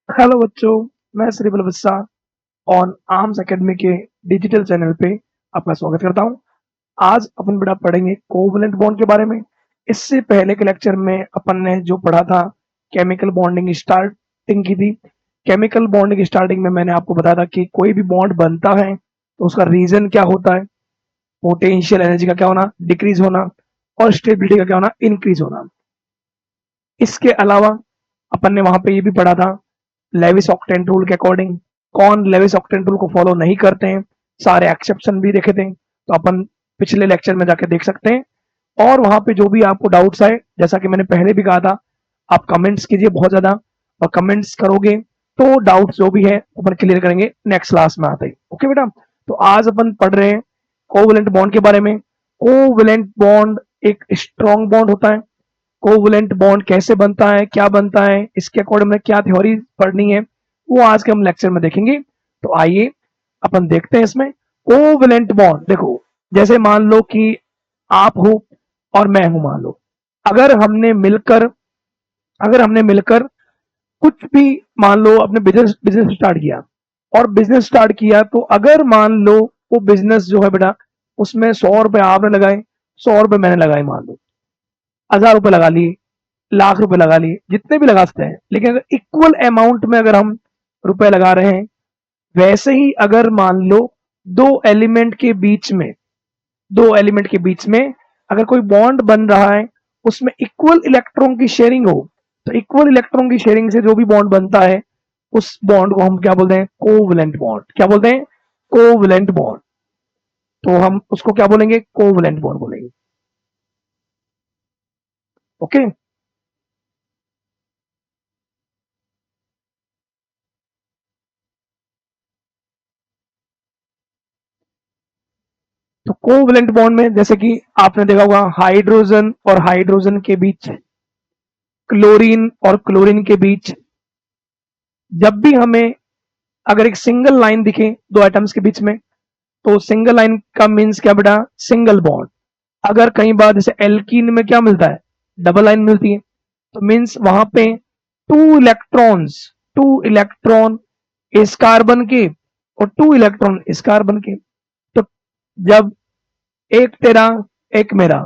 Hello बच्चों, मैं Shri बलबस्सा on arms academy के डिजिटल चैनल पे आपका स्वागत करता हूं। आज अपन बेटा पढ़ेंगे कोवलेंट बॉन्ड के बारे में। इससे पहले के लेक्चर में अपन ने जो पढ़ा था केमिकल बॉन्डिंग स्टार्टिंग की थी। केमिकल बॉन्डिंग स्टार्टिंग में मैंने आपको बताया था कि कोई भी बॉन्ड बनता है तो उसका रीजन क्या होता है, पोटेंशियल एनर्जी का क्या होना, डिक्रीज होना, और स्टेबिलिटी का क्या होना, इंक्रीज होना। इसके अलावा अपन ने वहां पे ये भी पढ़ा था लेविस ऑक्टेन रूल के अकॉर्डिंग कौन लेविस ऑक्टेन रूल को फॉलो नहीं करते हैं, सारे एक्सेप्शन भी देखे थे, तो अपन पिछले लेक्चर में जाके देख सकते हैं। और वहां पे जो भी आपको डाउट्स आए, जैसा कि मैंने पहले भी कहा था, आप कमेंट्स कीजिए बहुत ज्यादा, और कमेंट्स करोगे तो डाउट्स जो भी है अपन क्लियर करेंगे नेक्स्ट क्लास में आते ही। ओके बेटा, तो आज अपन पढ़ रहे हैं कोवलेंट बॉन्ड के बारे में। कोवलेंट बॉन्ड एक स्ट्रॉन्ग बॉन्ड होता है। कोवलेंट बॉन्ड कैसे बनता है, क्या बनता है, इसके अकॉर्डिंग में क्या थ्योरी पढ़नी है, वो आज के हम लेक्चर में देखेंगे। तो आइए अपन देखते हैं इसमें कोवलेंट बॉन्ड। देखो, जैसे मान लो कि आप हो और मैं हूं, मान लो अगर हमने मिलकर अगर हमने मिलकर कुछ भी, मान लो अपने बिजनेस बिजनेस स्टार्ट किया, और बिजनेस स्टार्ट किया तो अगर मान लो वो बिजनेस जो है बेटा, उसमें 100 रुपए आपने लगाए, 100 रुपए मैंने लगाए, मान लो 1000 रुपए लगा लिए, लाख रुपए लगा लिए, जितने भी लगा सकते हैं, लेकिन अगर इक्वल अमाउंट में अगर हम रुपए लगा रहे हैं, वैसे ही अगर मान लो दो एलिमेंट के बीच में दो एलिमेंट के बीच में अगर कोई बॉन्ड बन रहा है, उसमें इक्वल इलेक्ट्रॉन की शेयरिंग हो, तो इक्वल इलेक्ट्रॉन की शेयरिंग से जो भी बॉन्ड बनता है, उस बॉन्ड को हम क्या बोलते हैं, कोवलेंट बॉन्ड। क्या बोलते हैं? Covalent bond. तो हम उसको क्या बोलेंगे, कोवलेंट बॉन्ड बोलेंगे। ओके, तो कोवलेंट बॉन्ड में जैसे कि आपने देखा होगा, हाइड्रोजन और हाइड्रोजन के बीच, क्लोरीन और क्लोरीन के बीच, जब भी हमें अगर एक सिंगल लाइन दिखे दो एटम्स के बीच में, तो सिंगल लाइन का मीन्स क्या बेटा, सिंगल बॉन्ड। अगर कई बार जैसे एल्कीन में क्या मिलता है, डबल लाइन मिलती है, तो मीन्स वहां पे टू इलेक्ट्रॉन इस कार्बन के और टू इलेक्ट्रॉन इस कार्बन के। तो जब एक तेरा एक मेरा,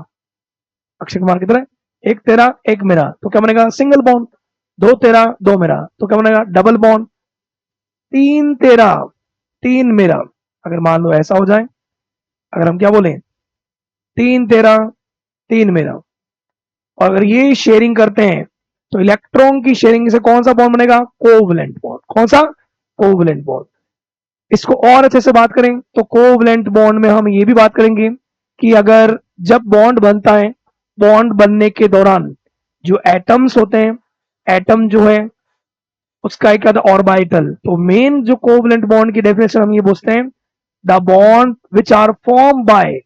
अक्षय कुमार की तरह एक तेरा एक मेरा, तो क्या बनेगा, सिंगल बॉन्ड। दो तेरा दो मेरा, तो क्या बनेगा, डबल बॉन्ड। तीन तेरा तीन मेरा, अगर मान लो ऐसा हो जाए, अगर हम क्या बोले, तीन तेरा तीन मेरा, और अगर ये शेयरिंग करते हैं, तो इलेक्ट्रॉन की शेयरिंग से कौन सा बॉन्ड बनेगा, कोवलेंट बॉन्ड। कौन सा? Covalent bond. इसको और अच्छे से बात करें तो कोवलेंट बॉन्ड में हम ये भी बात करेंगे कि अगर जब बॉन्ड बनता है, बॉन्ड बनने के दौरान जो एटम्स होते हैं, एटम जो है उसका एक आता है ऑर्बिटल। तो मेन जो कोवलेंट बॉन्ड की डेफिनेशन हम ये बोलते हैं, the bond which are form by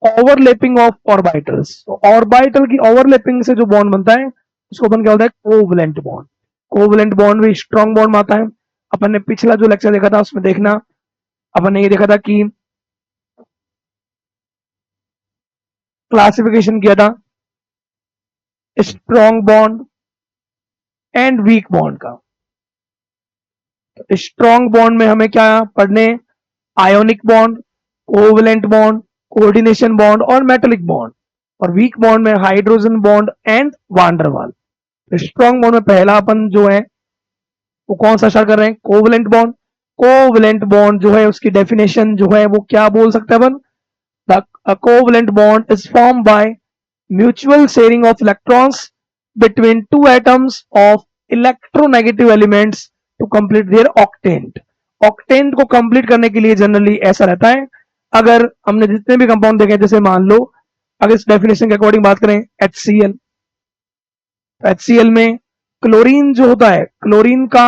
overlapping of orbitals. तो ऑर्बिटल की ओवरलैपिंग से जो बॉन्ड बनता है, उसको अपन क्या होता है, कोवलेंट बॉन्ड। कोवलेंट बॉन्ड भी स्ट्रॉन्ग बॉन्ड में आता है। अपन ने पिछला जो लेक्चर देखा था उसमें देखना, अपन ने ये देखा था कि क्लासिफिकेशन किया था strong bond and weak bond का। स्ट्रॉन्ग बॉन्ड में हमें क्या पढ़ने, ionic bond, covalent bond, coordination bond और मेटेलिक बॉन्ड। और वीक बॉन्ड में hydrogen bond and van der Waal. Strong bond में पहला अपन जो है वो कौन सा स्टार्ट कर रहे हैं, कोवलेंट बॉन्ड। कोवलेंट बॉन्ड जो है उसकी डेफिनेशन जो है वो क्या बोल सकते हैं अपन, the covalent bond is form by mutual sharing of electrons between two atoms of electronegative elements to complete their octet. Octet को कंप्लीट करने के लिए जनरली ऐसा रहता है, अगर हमने जितने भी कंपाउंड देखे, जैसे मान लो अगर इस डेफिनेशन के अकॉर्डिंग बात करें, HCl, HCl में क्लोरीन जो होता है, क्लोरीन का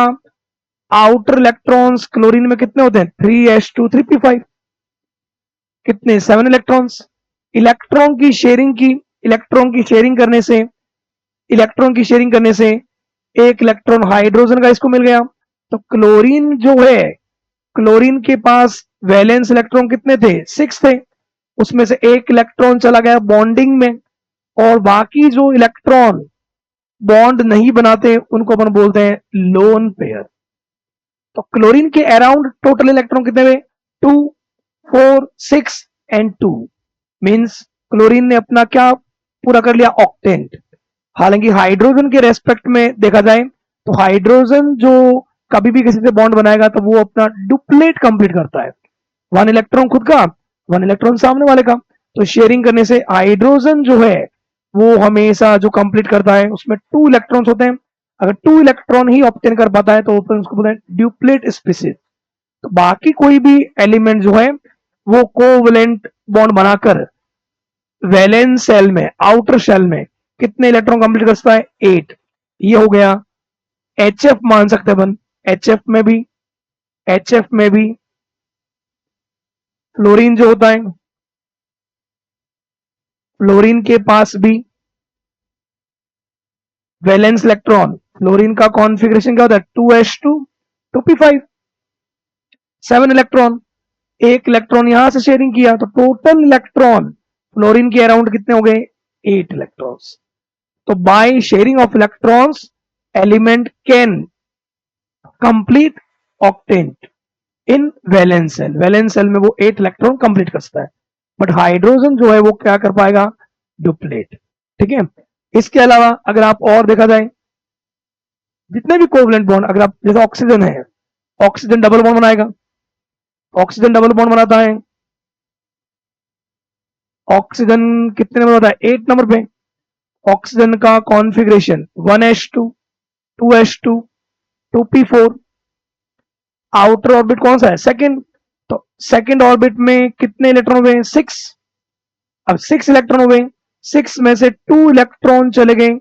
आउटर इलेक्ट्रॉन्स क्लोरीन में कितने होते हैं, 3s2 3p5, कितने, 7 इलेक्ट्रॉन्स। इलेक्ट्रॉन की शेयरिंग करने से इलेक्ट्रॉन की शेयरिंग करने से एक इलेक्ट्रॉन हाइड्रोजन का इसको मिल गया। तो क्लोरीन जो है, क्लोरीन के पास वैलेंस इलेक्ट्रॉन कितने थे, 6 थे। उसमें से एक इलेक्ट्रॉन चला गया बॉन्डिंग में, और बाकी जो इलेक्ट्रॉन बॉन्ड नहीं बनाते उनको अपन बोलते हैं लोन पेयर। तो क्लोरीन के अराउंड टोटल इलेक्ट्रॉन कितने हुए? 2, 4, 6 एंड 2। मीन्स क्लोरीन ने अपना क्या पूरा कर लिया? ऑक्टेंट। हालांकि हाइड्रोजन के रेस्पेक्ट में देखा जाए तो हाइड्रोजन जो कभी भी किसी से बॉन्ड बनाएगा तो वो अपना डुप्लेट कंप्लीट करता है। 1 इलेक्ट्रॉन खुद का, 1 इलेक्ट्रॉन सामने वाले का। तो शेयरिंग करने से हाइड्रोजन जो है वो हमेशा जो कंप्लीट करता है उसमें 2 इलेक्ट्रॉन्स होते हैं। अगर 2 इलेक्ट्रॉन ही ऑब्टेन कर पाता है तो उसको बोलते हैं ड्यूप्लेट स्पीसीज। तो बाकी कोई भी एलिमेंट जो है वो कोवलेंट बॉन्ड बनाकर वैलेंस सेल में, आउटर शेल में कितने इलेक्ट्रॉन कंप्लीट कर सकता है? 8। ये हो गया। HF मान सकते हैं अपन। HF में भी फ्लोरीन जो होता है, फ्लोरीन के पास भी वैलेंस इलेक्ट्रॉन, फ्लोरीन का कॉन्फ़िगरेशन क्या होता है? 2s2 2p5, 7 electron. एक इलेक्ट्रॉन यहां से शेयरिंग किया तो टोटल इलेक्ट्रॉन फ्लोरीन के अराउंड कितने हो गए? 8 इलेक्ट्रॉन्स। तो by sharing of electrons element can complete octant in valence shell. Valence shell में वो 8 इलेक्ट्रॉन कंप्लीट कर सकता है, बट हाइड्रोजन जो है वो क्या कर पाएगा? डुप्लेट। ठीक है। इसके अलावा अगर आप और देखा जाए जितने भी कोवलेंट बॉन्ड, अगर आप जैसे ऑक्सीजन है, ऑक्सीजन डबल बॉन्ड बनाएगा। ऑक्सीजन डबल बॉन्ड बनाता है। ऑक्सीजन कितने नंबर होता है? 8 नंबर पे। ऑक्सीजन का configuration 1s2 2s2 2p4। Outer orbit कौन सा है? सेकंड। तो सेकंड ऑर्बिट में कितने इलेक्ट्रॉन हुए? 6। अब 6 इलेक्ट्रॉन हुए, 6 में से 2 इलेक्ट्रॉन चले गए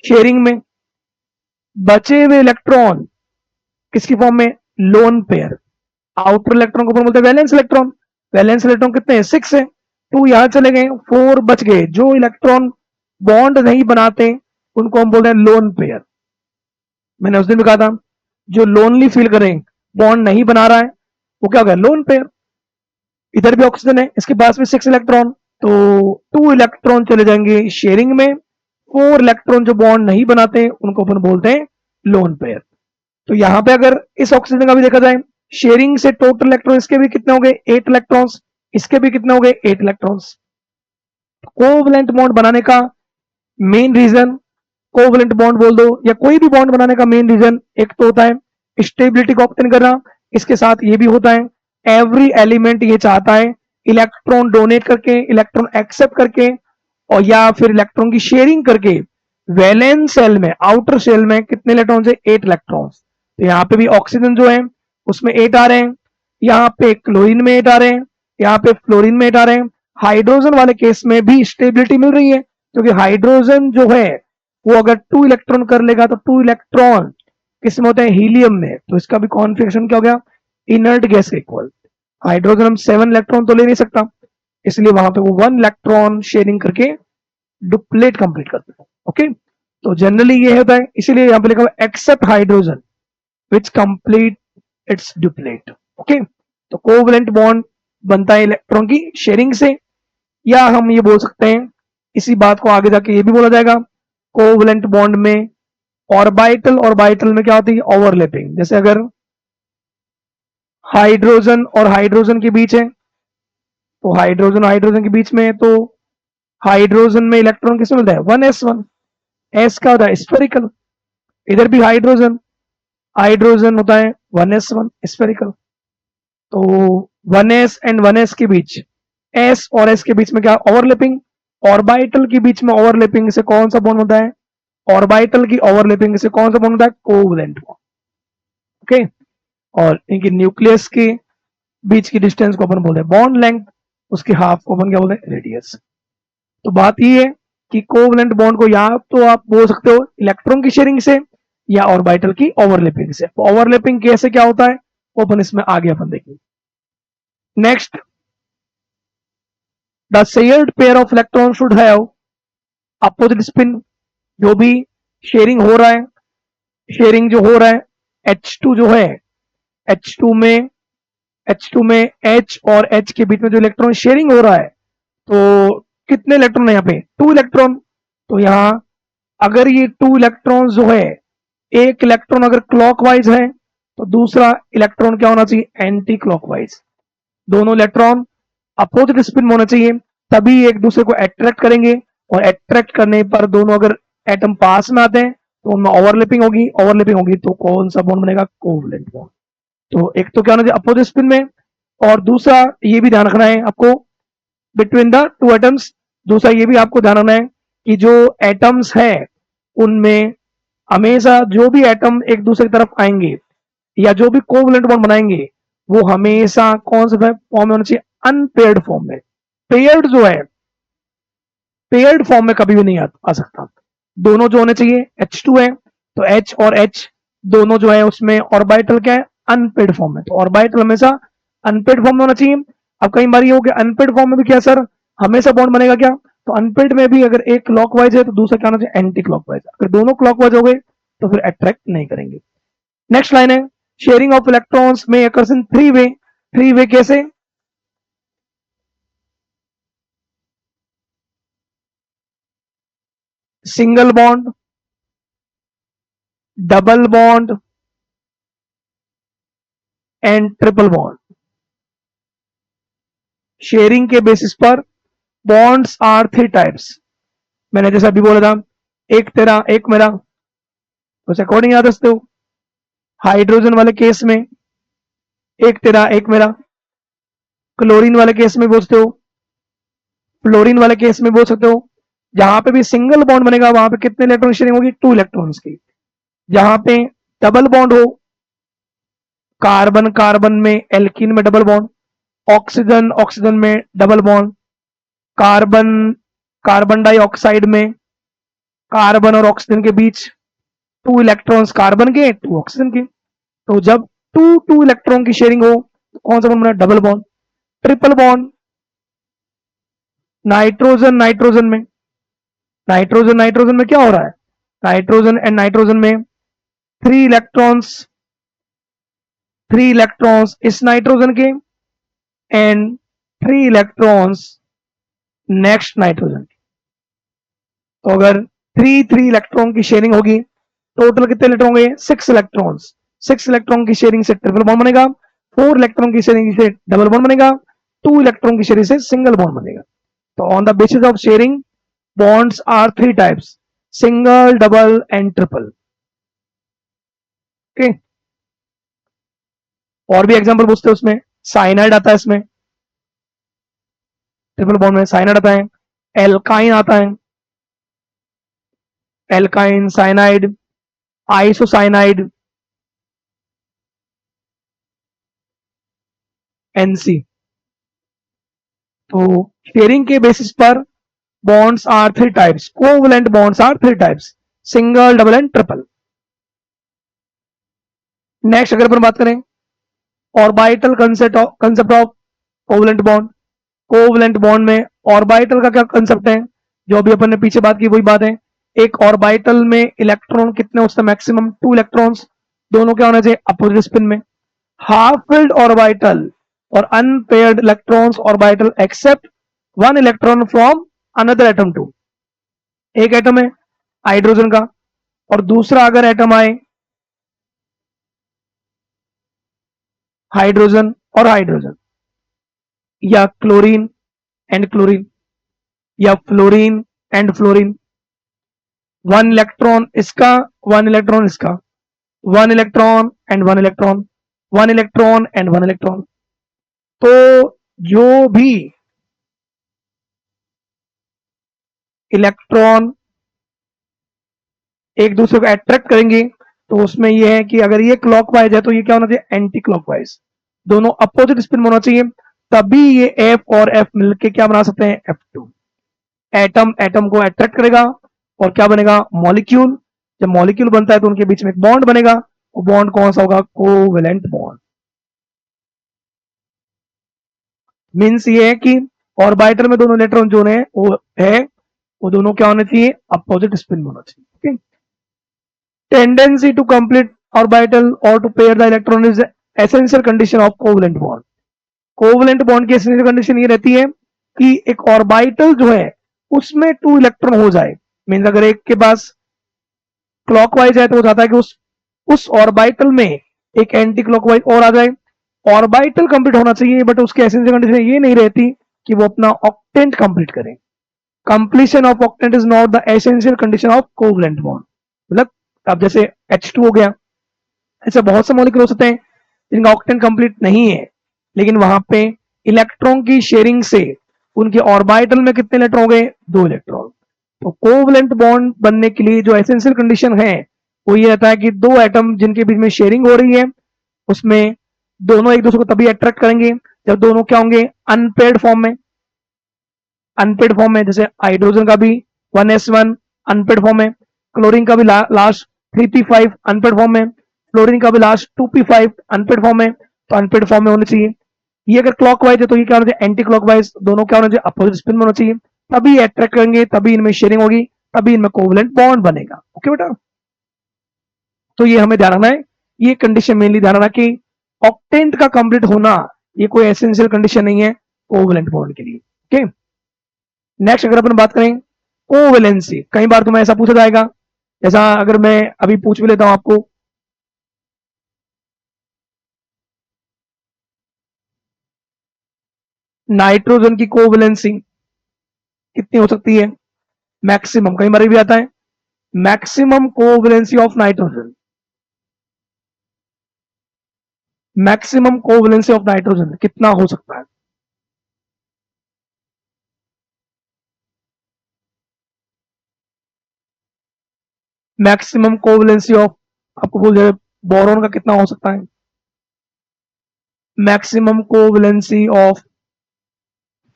शेयरिंग में। बचे हुए इलेक्ट्रॉन किसकी फॉर्म में? Lone pair. आउटर इलेक्ट्रॉन को बोलते हैं वैलेंस इलेक्ट्रॉन। वैलेंस इलेक्ट्रॉन कितने हैं? 6 है। 2 यहां चले गए, 4 बच गए। जो इलेक्ट्रॉन बॉन्ड नहीं बनाते उनको हम बोलते हैं लोन पेयर। मैंने उस दिन भी कहा था जो लोनली फील करें, बॉन्ड नहीं बना रहा है, वो क्या हो गया? Lone pair. इधर भी ऑक्सीजन है, इसके पास में 6 इलेक्ट्रॉन, तो 2 इलेक्ट्रॉन चले जाएंगे शेयरिंग में। 4 इलेक्ट्रॉन जो बॉन्ड नहीं बनाते उनको अपन बोलते हैं लोन पेयर। तो यहां पे अगर इस ऑक्सीजन का भी देखा जाए, शेयरिंग से टोटल इलेक्ट्रॉन इसके भी कितने हो गए? 8 इलेक्ट्रॉन्स। इसके भी कितने हो गए? 8 इलेक्ट्रॉन्स। कोवलेंट बॉन्ड बनाने का मेन रीजन, कोवलेंट बॉन्ड बोल दो या कोई भी बॉन्ड बनाने का मेन रीजन, एक तो होता है स्टेबिलिटी को ऑब्टेन करना। इसके साथ ये भी होता है एवरी एलिमेंट ये चाहता है इलेक्ट्रॉन डोनेट करके, इलेक्ट्रॉन एक्सेप्ट करके, और या फिर इलेक्ट्रॉन की शेयरिंग करके वैलेंस सेल में, आउटर सेल में कितने इलेक्ट्रॉन है? 8 इलेक्ट्रॉन। तो यहाँ पे भी ऑक्सीजन जो है उसमें 8 आ रहे हैं, यहाँ पे क्लोरीन में 8 आ रहे हैं, यहाँ पे फ्लोरीन में 8 आ रहे हैं। हाइड्रोजन वाले केस में भी स्टेबिलिटी मिल रही है, क्योंकि हाइड्रोजन जो है वो अगर 2 इलेक्ट्रॉन कर लेगा तो 2 इलेक्ट्रॉन किस में होते हैं? हीलियम में। तो इसका भी कॉन्फ़िगरेशन क्या हो गया? इनर्ट गैस के इक्वल। हाइड्रोजन हम 7 इलेक्ट्रॉन तो ले नहीं सकता, इसलिए वहां पे वो 1 इलेक्ट्रॉन शेयरिंग करके डुप्लेट कंप्लीट करते हैं। ओके, तो जनरली ये होता है, इसीलिए यहां पे लिखा हुआ except hydrogen which complete its duplet. Okay, तो कोवलेंट बॉन्ड बनता है इलेक्ट्रॉन की शेयरिंग से, या हम ये बोल सकते हैं, इसी बात को आगे जाके ये भी बोला जाएगा, कोवलेंट बॉन्ड में ऑर्बिटल, ऑर्बिटल में क्या होती है? ओवरलैपिंग। जैसे अगर हाइड्रोजन और हाइड्रोजन के बीच है, तो हाइड्रोजन और हाइड्रोजन के बीच में है, तो हाइड्रोजन में इलेक्ट्रॉन किसमें मिलता है? 1s1। एस का होता है स्फेरिकल। इधर भी हाइड्रोजन, हाइड्रोजन होता है 1s1 स्फेरिकल। तो 1s एंड 1s के बीच, s और s के बीच में क्या? ओवरलैपिंग। ऑर्बिटल के बीच में ओवरलैपिंग से कौन सा बॉन्ड होता है? ऑर्बिटल की ओवरलैपिंग से कौन सा बॉन्ड होता है? Covalent bond. ओके, और इनकी न्यूक्लियस के बीच की डिस्टेंस को अपन बोलते हैं बॉन्ड लेंथ, उसके हाफ को अपन क्या बोलते हैं? रेडियस। तो बात ये है कि कोवलेंट बॉन्ड को या तो आप बोल सकते हो इलेक्ट्रॉन की शेयरिंग से या ऑर्बिटल की ओवरलैपिंग से। ओवरलैपिंग कैसे क्या होता है वो अपन इसमें आगे अपन देखेंगे। Next, the shared pair of electron should have opposite spin. जो भी शेयरिंग हो रहा है, शेयरिंग जो हो रहा है, H2 जो है, H2 में H और H के बीच में जो इलेक्ट्रॉन शेयरिंग हो रहा है, तो कितने इलेक्ट्रॉन है यहाँ पे? 2 इलेक्ट्रॉन। तो यहाँ अगर ये 2 इलेक्ट्रॉन जो है, एक इलेक्ट्रॉन अगर क्लॉकवाइज है तो दूसरा इलेक्ट्रॉन क्या होना चाहिए, एंटी क्लॉकवाइज। दोनों इलेक्ट्रॉन अपोजिट स्पिन में होना चाहिए, तभी एक दूसरे को अट्रैक्ट करेंगे, और अट्रैक्ट करने पर दोनों अगर एटम पास में आते हैं तो उनमें ओवरलैपिंग होगी तो कौन सा बॉन्ड बनेगा, कोवलेंट बॉन्ड। तो एक तो क्या होना चाहिए, अपोजिट स्पिन में, और दूसरा ये भी ध्यान रखना है आपको, बिटवीन द टू एटम्स। दूसरा ये भी आपको ध्यान रखना है कि जो एटम्स है उनमें हमेशा जो भी एटम एक दूसरे की तरफ आएंगे या जो भी कोवलेंट बॉन्ड बनाएंगे वो हमेशा कौन से फॉर्म में होना चाहिए, अनपेयर्ड फॉर्म में। पेयर्ड जो है, पेयर्ड फॉर्म में कभी भी नहीं आ सकता। दोनों जो होने चाहिए, H2 है तो H और H दोनों जो है उसमें ऑर्बिटल क्या है, अनपेड फॉर्म में। तो ऑर्बिटल हमेशा अनपेड फॉर्म में होना चाहिए। अब कई बार ये हो गया अनपेड फॉर्म में भी क्या सर हमेशा बॉन्ड बनेगा क्या, तो अनपेड में भी अगर एक क्लॉकवाइज है तो दूसरा क्या होना चाहिए, एंटी क्लॉकवाइज। अगर दोनों क्लॉकवाइज हो गए तो फिर अट्रैक्ट नहीं करेंगे। नेक्स्ट लाइन है, शेयरिंग ऑफ इलेक्ट्रॉन्स में occurs in three way. Three way कैसे, single bond, double bond and triple bond. Sharing के बेसिस पर बॉन्ड्स आर थ्री टाइप्स। मैंने जैसा अभी बोला था, एक तेरा एक मेरा, उस अकॉर्डिंग याद रखते हो। हाइड्रोजन वाले केस में एक तेरा एक मेरा, क्लोरीन वाले केस में बोलते हो, फ्लोरीन वाले केस में बोल सकते हो। जहां पे भी सिंगल बॉन्ड बनेगा वहां पे कितने इलेक्ट्रॉन शेयरिंग होगी, 2 इलेक्ट्रॉन्स की। जहां पे डबल बॉन्ड हो, कार्बन कार्बन में, एल्कीन में डबल बॉन्ड, ऑक्सीजन ऑक्सीजन में double bond, carbon carbon dioxide में कार्बन और ऑक्सीजन के बीच 2 इलेक्ट्रॉन्स कार्बन के 2 ऑक्सीजन के। तो जब 2 इलेक्ट्रॉन की शेयरिंग हो तो कौन सा बॉन्ड बना, double bond. Triple bond, nitrogen nitrogen में, नाइट्रोजन में क्या हो रहा है, नाइट्रोजन एंड नाइट्रोजन में 3 इलेक्ट्रॉन्स इस नाइट्रोजन के एंड 3 इलेक्ट्रॉन्स नेक्स्ट नाइट्रोजन के। तो अगर 3 इलेक्ट्रॉन की शेयरिंग होगी, टोटल कितने इलेक्ट्रॉन होंगे, 6 इलेक्ट्रॉन्स। 6 इलेक्ट्रॉन की शेयरिंग से ट्रिपल बॉन्ड बनेगा, 4 इलेक्ट्रॉन की शेयरिंग से डबल बॉन्ड बनेगा, 2 इलेक्ट्रॉन की शेयरिंग से सिंगल बॉन्ड बनेगा। तो on the basis of sharing bonds are 3 types, single, double and triple. Okay. और भी एग्जांपल पूछते हैं उसमें, साइनाइड आता है इसमें, ट्रिपल बॉन्ड में साइनाइड आता है, एल्काइन आता है, एल्काइन, साइनाइड, आइसोसाइनाइड, एनसी। तो शेयरिंग के बेसिस पर bonds are 3 types, covalent bonds are 3 types, single, double and triple. Next अगर अपन बात करें orbital concept of covalent bond. Covalent bond में ऑर्बिटल का क्या कंसेप्ट है, जो अभी अपन ने पीछे बात की वही बात है। एक ऑर्बिटल में इलेक्ट्रॉन कितने होते हैं, मैक्सिमम 2 इलेक्ट्रॉन्स, दोनों क्या होना चाहिए, अपोजिट स्पिन में। हाफ फिल्ड ऑर्बिटल और unpaired electrons orbital except 1 electron from another atom to. एक एटम है हाइड्रोजन का और दूसरा अगर एटम आए हाइड्रोजन और हाइड्रोजन, या क्लोरीन एंड क्लोरीन, या फ्लोरीन एंड फ्लोरीन, 1 इलेक्ट्रॉन इसका 1 इलेक्ट्रॉन इसका, 1 electron and 1 electron, 1 electron and 1 electron. तो जो भी इलेक्ट्रॉन एक दूसरे को अट्रैक्ट करेंगे तो उसमें यह है कि अगर ये क्लॉकवाइज है तो ये क्या होना चाहिए, एंटी क्लॉकवाइज। दोनों अपोजिट स्पिन में होना चाहिए, तभी ये एफ और एफ मिलके क्या बना सकते हैं, F2। एटम एटम को अट्रैक्ट करेगा और क्या बनेगा, मॉलिक्यूल। जब मॉलिक्यूल बनता है तो उनके बीच में एक बॉन्ड बनेगा, वो बॉन्ड कौन सा होगा, कोवेलेंट बॉन्ड। मीन्स ये है कि ऑर्बिटल में दोनों इलेक्ट्रॉन जो है वो दोनों क्या होने चाहिए, अपोजिट स्पिन में होना चाहिए। Okay. Tendency to complete orbital और to pair the electron is essential condition of covalent bond. Covalent bond की एसेंशियल कंडीशन ये रहती है कि एक ऑर्बिटल जो है उसमें 2 इलेक्ट्रॉन हो जाए। मीन्स अगर एक के पास क्लॉकवाइज है तो वो चाहता है कि उस ऑर्बिटल में एक एंटी क्लॉकवाइज और आ जाए, ऑर्बिटल कंप्लीट होना चाहिए, बट उसकी एसेंशियल कंडीशन ये नहीं रहती कि वो अपना ऑक्टेंट कंप्लीट करें। Completion of octant is not the essential condition of covalent bond. मतलब अब जैसे H2 हो गया, ऐसे बहुत से मॉलिक्यूल होते हैं जिनका ऑक्टेंट कंप्लीट नहीं है, लेकिन वहां पे इलेक्ट्रॉन की शेयरिंग से उनके ऑर्बिटल में कितने इलेक्ट्रॉन हो गए, 2 इलेक्ट्रॉन। तो कोवलेंट बॉन्ड बनने के लिए जो एसेंशियल कंडीशन है वो ये रहता है कि 2 एटम जिनके बीच में शेयरिंग हो रही है, उसमें दोनों एक दूसरे को तभी अट्रैक्ट करेंगे जब दोनों क्या होंगे, अनपेयर्ड फॉर्म में। अनपेयर्ड फॉर्म में जैसे हाइड्रोजन का भी 1s1 अनपेयर्ड फॉर्म में, क्लोरीन का भी लास्ट 3p5 अनपेयर्ड फॉर्म में, फ्लोरीन का भी लास्ट 2p5 अनपेयर्ड फॉर्म में। तो अनपेयर्ड फॉर्म में होने चाहिए। ये अगर क्लॉकवाइज है तो ये क्या होना चाहिए, एंटी क्लॉकवाइज, दोनों क्या होना चाहिए, अपोजिट स्पिन में होना चाहिए, तभी अट्रैक्ट करेंगे, तभी इनमें शेयरिंग होगी, तभी इनमें कोवलेंट बॉन्ड बनेगा। ओके बेटा, तो ये हमें ध्यान रखना है, ये कंडीशन मेनली ध्यान रखना कि ऑक्टेंट का कंप्लीट होना ये कोई एसेंशियल कंडीशन नहीं है कोवलेंट बॉन्ड के लिए। ओके, नेक्स्ट अगर अपन बात करें कोवैलेंसी, कई बार तुम्हें ऐसा पूछा जाएगा, जैसा अगर मैं अभी पूछ भी लेता हूं आपको, नाइट्रोजन की कोवैलेंसी कितनी हो सकती है, मैक्सिमम, कई बार ये भी आता है maximum covalency of nitrogen, maximum covalency of nitrogen कितना हो सकता है। मैक्सिमम कोवैलेंसी ऑफ, आपको बोल जाए बोरॉन का कितना हो सकता है, मैक्सिमम कोवैलेंसी ऑफ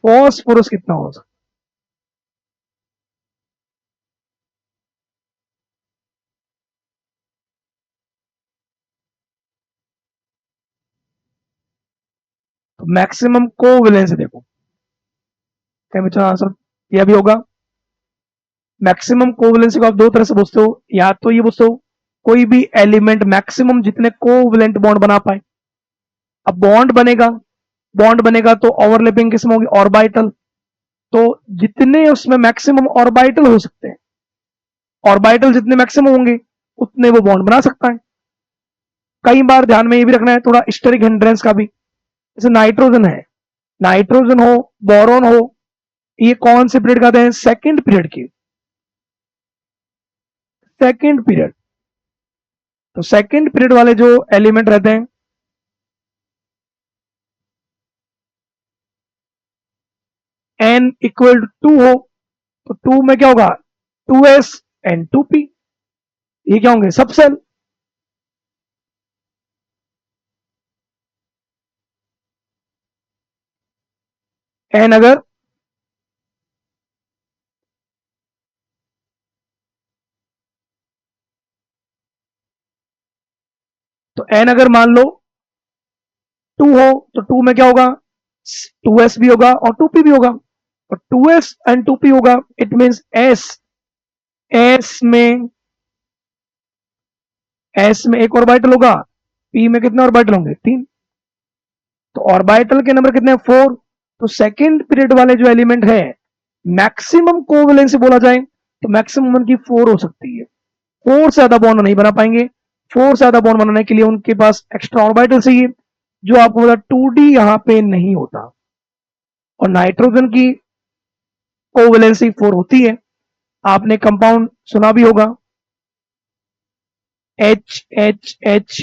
फॉस्फोरस कितना हो सकता है। तो मैक्सिमम कोवैलेंसी देखो, क्या बच्चा आंसर यह भी होगा। मैक्सिमम कोवैलेंसी को आप दो तरह से पूछते हो, या तो ये पूछते हो कोई भी एलिमेंट मैक्सिमम जितने कोवैलेंट बॉन्ड बना पाए। अब बॉन्ड बनेगा तो ओवरलैपिंग किसमें होगी, ऑर्बिटल। तो जितने उसमें मैक्सिमम ऑर्बिटल हो सकते हैं, ऑर्बिटल जितने मैक्सिमम होंगे उतने वो बॉन्ड बना सकता है। कई बार ध्यान में ये भी रखना है थोड़ा स्टेरिक हिंड्रेंस का भी, जैसे नाइट्रोजन है, नाइट्रोजन हो, बोरॉन हो, ये कौन से पीरियड कहते हैं, सेकेंड पीरियड की, सेकेंड पीरियड। तो सेकेंड पीरियड वाले जो एलिमेंट रहते हैं, n इक्वल टू 2 हो, तो 2 में क्या होगा, 2s एंड 2p, ये क्या होंगे, सबसेल। n अगर तो n अगर मान लो 2 हो तो 2 में क्या होगा, 2s भी होगा और 2p भी होगा, और 2s एंड 2p होगा, इट मींस s में एक ऑर्बिटल होगा, p में कितने ऑर्बिटल होंगे, 3। तो ऑर्बिटल के नंबर कितने हैं, 4। तो सेकेंड पीरियड वाले जो एलिमेंट है, मैक्सिमम कोवैलेंसी बोला जाए तो मैक्सिमम उनकी 4 हो सकती है। 4 से ज्यादा बॉन्ड नहीं बना पाएंगे। 4 से ज्यादा बॉन्ड बनाने के लिए उनके पास एक्स्ट्रा ऑर्बिटल चाहिए, जो आपको पता 2d यहां पे नहीं होता। और नाइट्रोजन की कोवैलेंसी 4 होती है। आपने कंपाउंड सुना भी होगा, HHH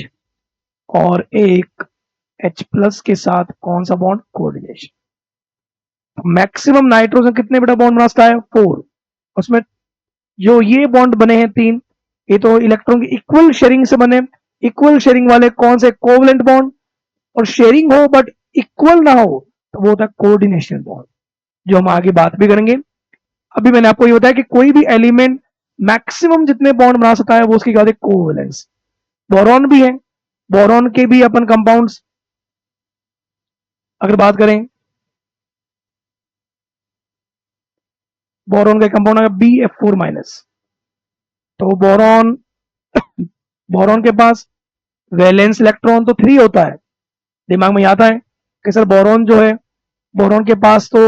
और एक H+ के साथ कौन सा बॉन्ड, कोऑर्डिनेशन। मैक्सिमम नाइट्रोजन कितने बेटा बॉन्ड बना सकता है, 4। उसमें जो ये बॉन्ड बने हैं 3, ये तो इलेक्ट्रॉन की इक्वल शेयरिंग से बने। इक्वल शेयरिंग वाले कौन से, कोवलेंट बॉन्ड। और शेयरिंग हो बट इक्वल ना हो तो वो होता है कोऑर्डिनेशन बॉन्ड, जो हम आगे बात भी करेंगे। अभी मैंने आपको ये बताया कि कोई भी एलिमेंट मैक्सिमम जितने बॉन्ड बना सकता है वो उसकी क्या होती है, कोवैलेंस। बोरॉन भी है, बोरॉन के भी अपन कंपाउंड्स अगर बात करें, बोरॉन का कंपाउंड है BF4-। तो बोरॉन के पास वैलेंस इलेक्ट्रॉन तो 3 होता है, दिमाग में आता है कि सर बोरॉन जो है, बोरॉन के पास तो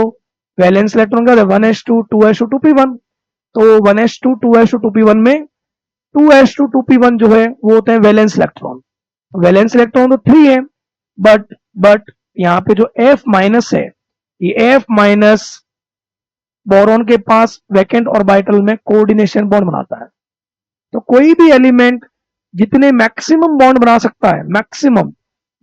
वैलेंस इलेक्ट्रॉन का 1s2 2s2 2p1। तो 1s2 2s2 2p1 में 2s2 2p1 जो है वो होते हैं वैलेंस इलेक्ट्रॉन। वैलेंस इलेक्ट्रॉन तो 3 है, बट यहाँ पे जो F माइनस है, ये F माइनस बोरॉन के पास वैकेंट ऑर्बिटल में कोऑर्डिनेशन बॉन्ड बनाता है। तो कोई भी एलिमेंट जितने मैक्सिमम बॉन्ड बना सकता है,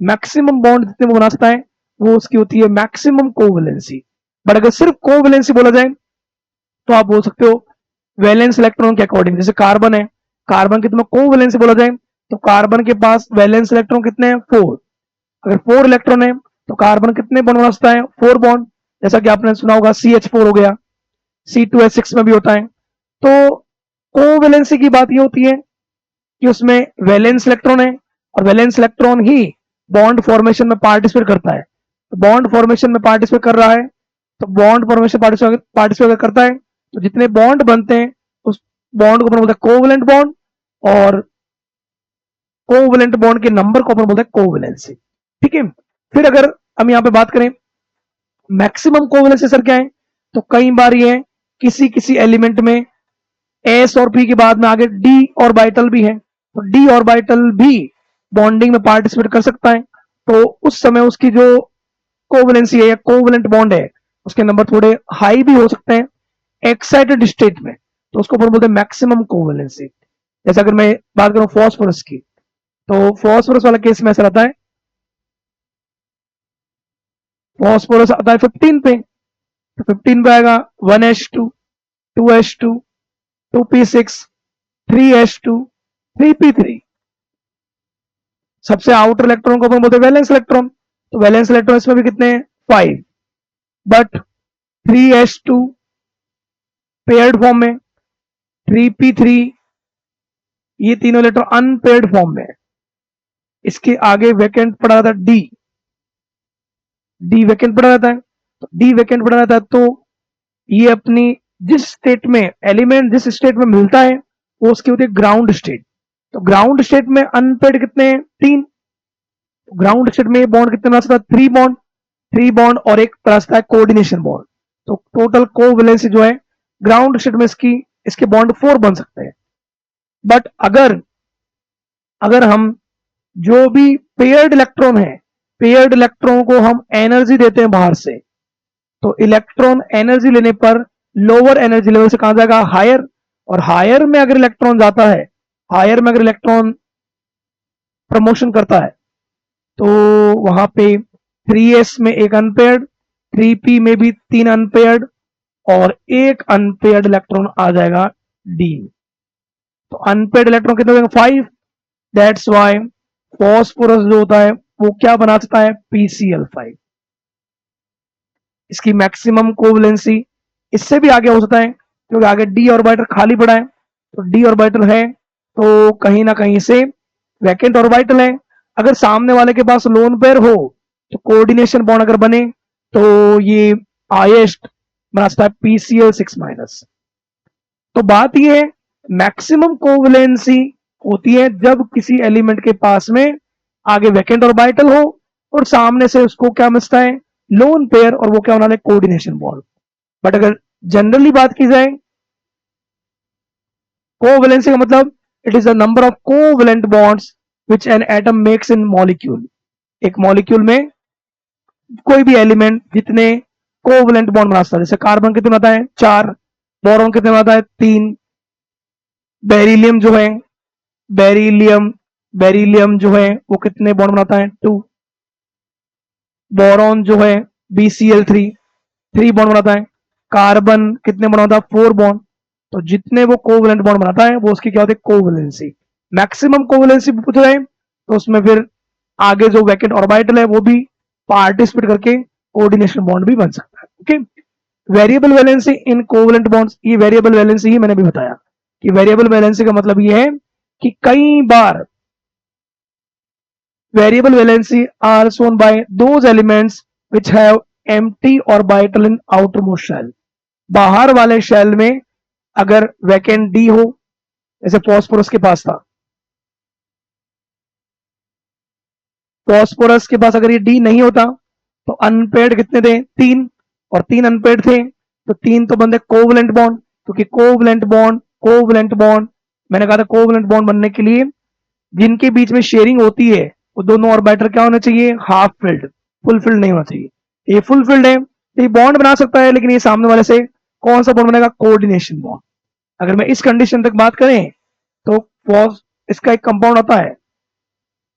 मैक्सिमम बॉन्ड जितने वो बना सकता है, वो उसकी होती है मैक्सिमम कोवैलेंसी। बट अगर सिर्फ कोवैलेंसी बोला जाए तो आप बोल सकते हो वैलेंस इलेक्ट्रॉन के अकॉर्डिंग। जैसे कार्बन है, कार्बन की तुम्हें कोवैलेंसी बोला जाए तो कार्बन के पास वैलेंस इलेक्ट्रॉन कितने हैं? 4। अगर 4 इलेक्ट्रॉन है तो कार्बन कितने बॉन्ड बना सकता है? 4 बॉन्ड। जैसा कि आपने सुना होगा CH4 हो गया, C2H6 में भी होता है। तो कोवैलेंसी की बात ये होती है कि उसमें वैलेंस इलेक्ट्रॉन है और वैलेंस इलेक्ट्रॉन ही बॉन्ड फॉर्मेशन में पार्टिसिपेट करता है। तो बॉन्ड फॉर्मेशन में पार्टिसिपेट कर रहा है, तो बॉन्ड फॉर्मेशन पार्टिसिपेट करता है, तो जितने बॉन्ड बनते हैं उस बॉन्ड को अपन बोलते हैं कोवैलेंट बॉन्ड, और कोवैलेंट बॉन्ड के नंबर को अपन बोलते हैं कोवैलेंसी। ठीक है। फिर अगर हम यहाँ पे बात करें मैक्सिमम कोवैलेंसी सर क्या है, तो कई बार ये है किसी किसी एलिमेंट में S और P के बाद में आगे D ऑर्बिटल भी है, तो D ऑर्बिटल भी बॉन्डिंग में पार्टिसिपेट कर सकता है। तो उस समय उसकी जो कोवैलेंसी है या कोवैलेंट बॉन्ड है उसके नंबर थोड़े हाई भी हो सकते हैं एक्साइटेड स्टेट में, तो उसको अपन बोलते हैं मैक्सिमम कोवैलेंसी। जैसे अगर मैं बात करूं फॉस्फोरस की, तो फॉस्फोरस वाला केस में ऐसा रहता है, फॉस्फोरस आता है 15 पे, तो 15 पे आएगा 1H2, 2H2, 2P6, 3H2, 3P3। सबसे आउटर इलेक्ट्रॉन को अपन बोलते हैं वैलेंस इलेक्ट्रॉन, तो वैलेंस इलेक्ट्रॉन इसमें भी कितने हैं? 5। बट 3H2 पेयर्ड फॉर्म में, 3P3 ये तीनों इलेक्ट्रॉन अनपेयर्ड फॉर्म में है। इसके आगे वैकेंट पड़ा रहता है डी वैकेंट पड़ा रहता है, तो डी वैकेंट पड़ा रहता है, तो ये अपनी जिस स्टेट में एलिमेंट जिस स्टेट में मिलता है वो उसकी होती है ग्राउंड स्टेट। तो ग्राउंड स्टेट में अनपेयर्ड कितने हैं? 3। ग्राउंड स्टेट में बॉन्ड कितने बना सकता है? 3 बॉन्ड और एक रास्ता है कोऑर्डिनेशन बॉन्ड। तो टोटल कोवैलेंसी जो है ग्राउंड स्टेट में इसके बॉन्ड 4 बन सकते हैं। बट अगर हम जो भी पेयर्ड इलेक्ट्रॉन है, पेयर्ड इलेक्ट्रॉन को हम एनर्जी देते हैं बाहर से, तो इलेक्ट्रॉन एनर्जी लेने पर लोअर एनर्जी लेवल से कहां जाएगा? हायर। और हायर में अगर इलेक्ट्रॉन जाता है, हायर में अगर इलेक्ट्रॉन प्रमोशन करता है, तो वहां पे 3s में एक अनपेयर्ड, 3p में भी 3 अनपेयर्ड और एक अनपेयर्ड इलेक्ट्रॉन आ जाएगा d। तो अनपेयर्ड इलेक्ट्रॉन कितने हो जाएंगे? 5। दैट्स वाई फॉस्फोरस जो होता है वो क्या बना सकता है? PCl5। इसकी मैक्सिमम कोवैलेंसी इससे भी आगे हो सकता है, क्योंकि आगे d ऑर्बिटल खाली पड़ा है, तो d ऑर्बिटल है तो कहीं ना कहीं से वैकेंट ऑर्बिटल है। अगर सामने वाले के पास लोन पेयर हो तो कोऑर्डिनेशन बॉन्ड अगर बने तो ये हाईएस्ट बना सकता है PCl6-। तो बात ये है मैक्सिमम कोवैलेंसी होती है जब किसी एलिमेंट के पास में आगे वैकेंट ऑर्बिटल हो और सामने से उसको क्या मिलता है? लोन पेयर, और वो क्या होना है? Coordination bond. बट अगर जनरली बात की जाए कोवैलेंसी का मतलब it is the number of covalent bonds which an atom makes in molecule. एक मॉलिक्यूल में कोई भी एलिमेंट जितने कोवैलेंट बॉन्ड बना सकता है। जैसे कार्बन कितने बनाता है? 4। बोरॉन कितने बनाता है? 3। बेरिलियम जो है, बेरिलियम जो है वो कितने बॉन्ड बनाता है? 2। बोरॉन जो है BCl3 3 बॉन्ड बनाता है। कार्बन कितने बनाता है? 4 बॉन्ड। तो जितने वो कोवैलेंट बॉन्ड बनाता है वो उसकी क्या होती है? कोवैलेंसी। मैक्सिमम कोवैलेंसी पूछ रहे हैं तो उसमें फिर आगे जो वैकेंट ऑर्बिटल है वो भी पार्टिसिपेट करके कोऑर्डिनेशन बॉन्ड भी बन सकता है। ओके। वेरिएबल वैलेंसी इन कोवैलेंट बॉन्ड्स, ये वेरिएबल वैलेंसी ही मैंने भी बताया कि वेरिएबल वैलेंसी का मतलब ये है कि कई बार variable valency are shown by those elements which have empty orbital in outermost shell. बाहर वाले शेल में अगर वैकेंट डी हो, जैसे फॉस्फोरस के पास था, फॉस्फोरस के पास अगर ये डी नहीं होता तो अनपेयर्ड कितने थे? 3, और 3 अनपेयर्ड थे तो 3 तो बनते कोवैलेंट बॉन्ड, क्योंकि कोवैलेंट बॉन्ड मैंने कहा था कोवैलेंट बॉन्ड बनने के लिए जिनके बीच में शेयरिंग होती है वो दोनों ऑर्बिटर क्या होने चाहिए, हाफ फिल्ड, फुल फिल्ड नहीं होना चाहिए। ये फुल फिल्ड है तो ये बॉन्ड बना सकता है, लेकिन ये सामने वाले से कौन सा बॉन्ड बनेगा, कोऑर्डिनेशन बॉन्ड। अगर मैं इस कंडीशन तक बात करें तो इसका एक कंपाउंड आता है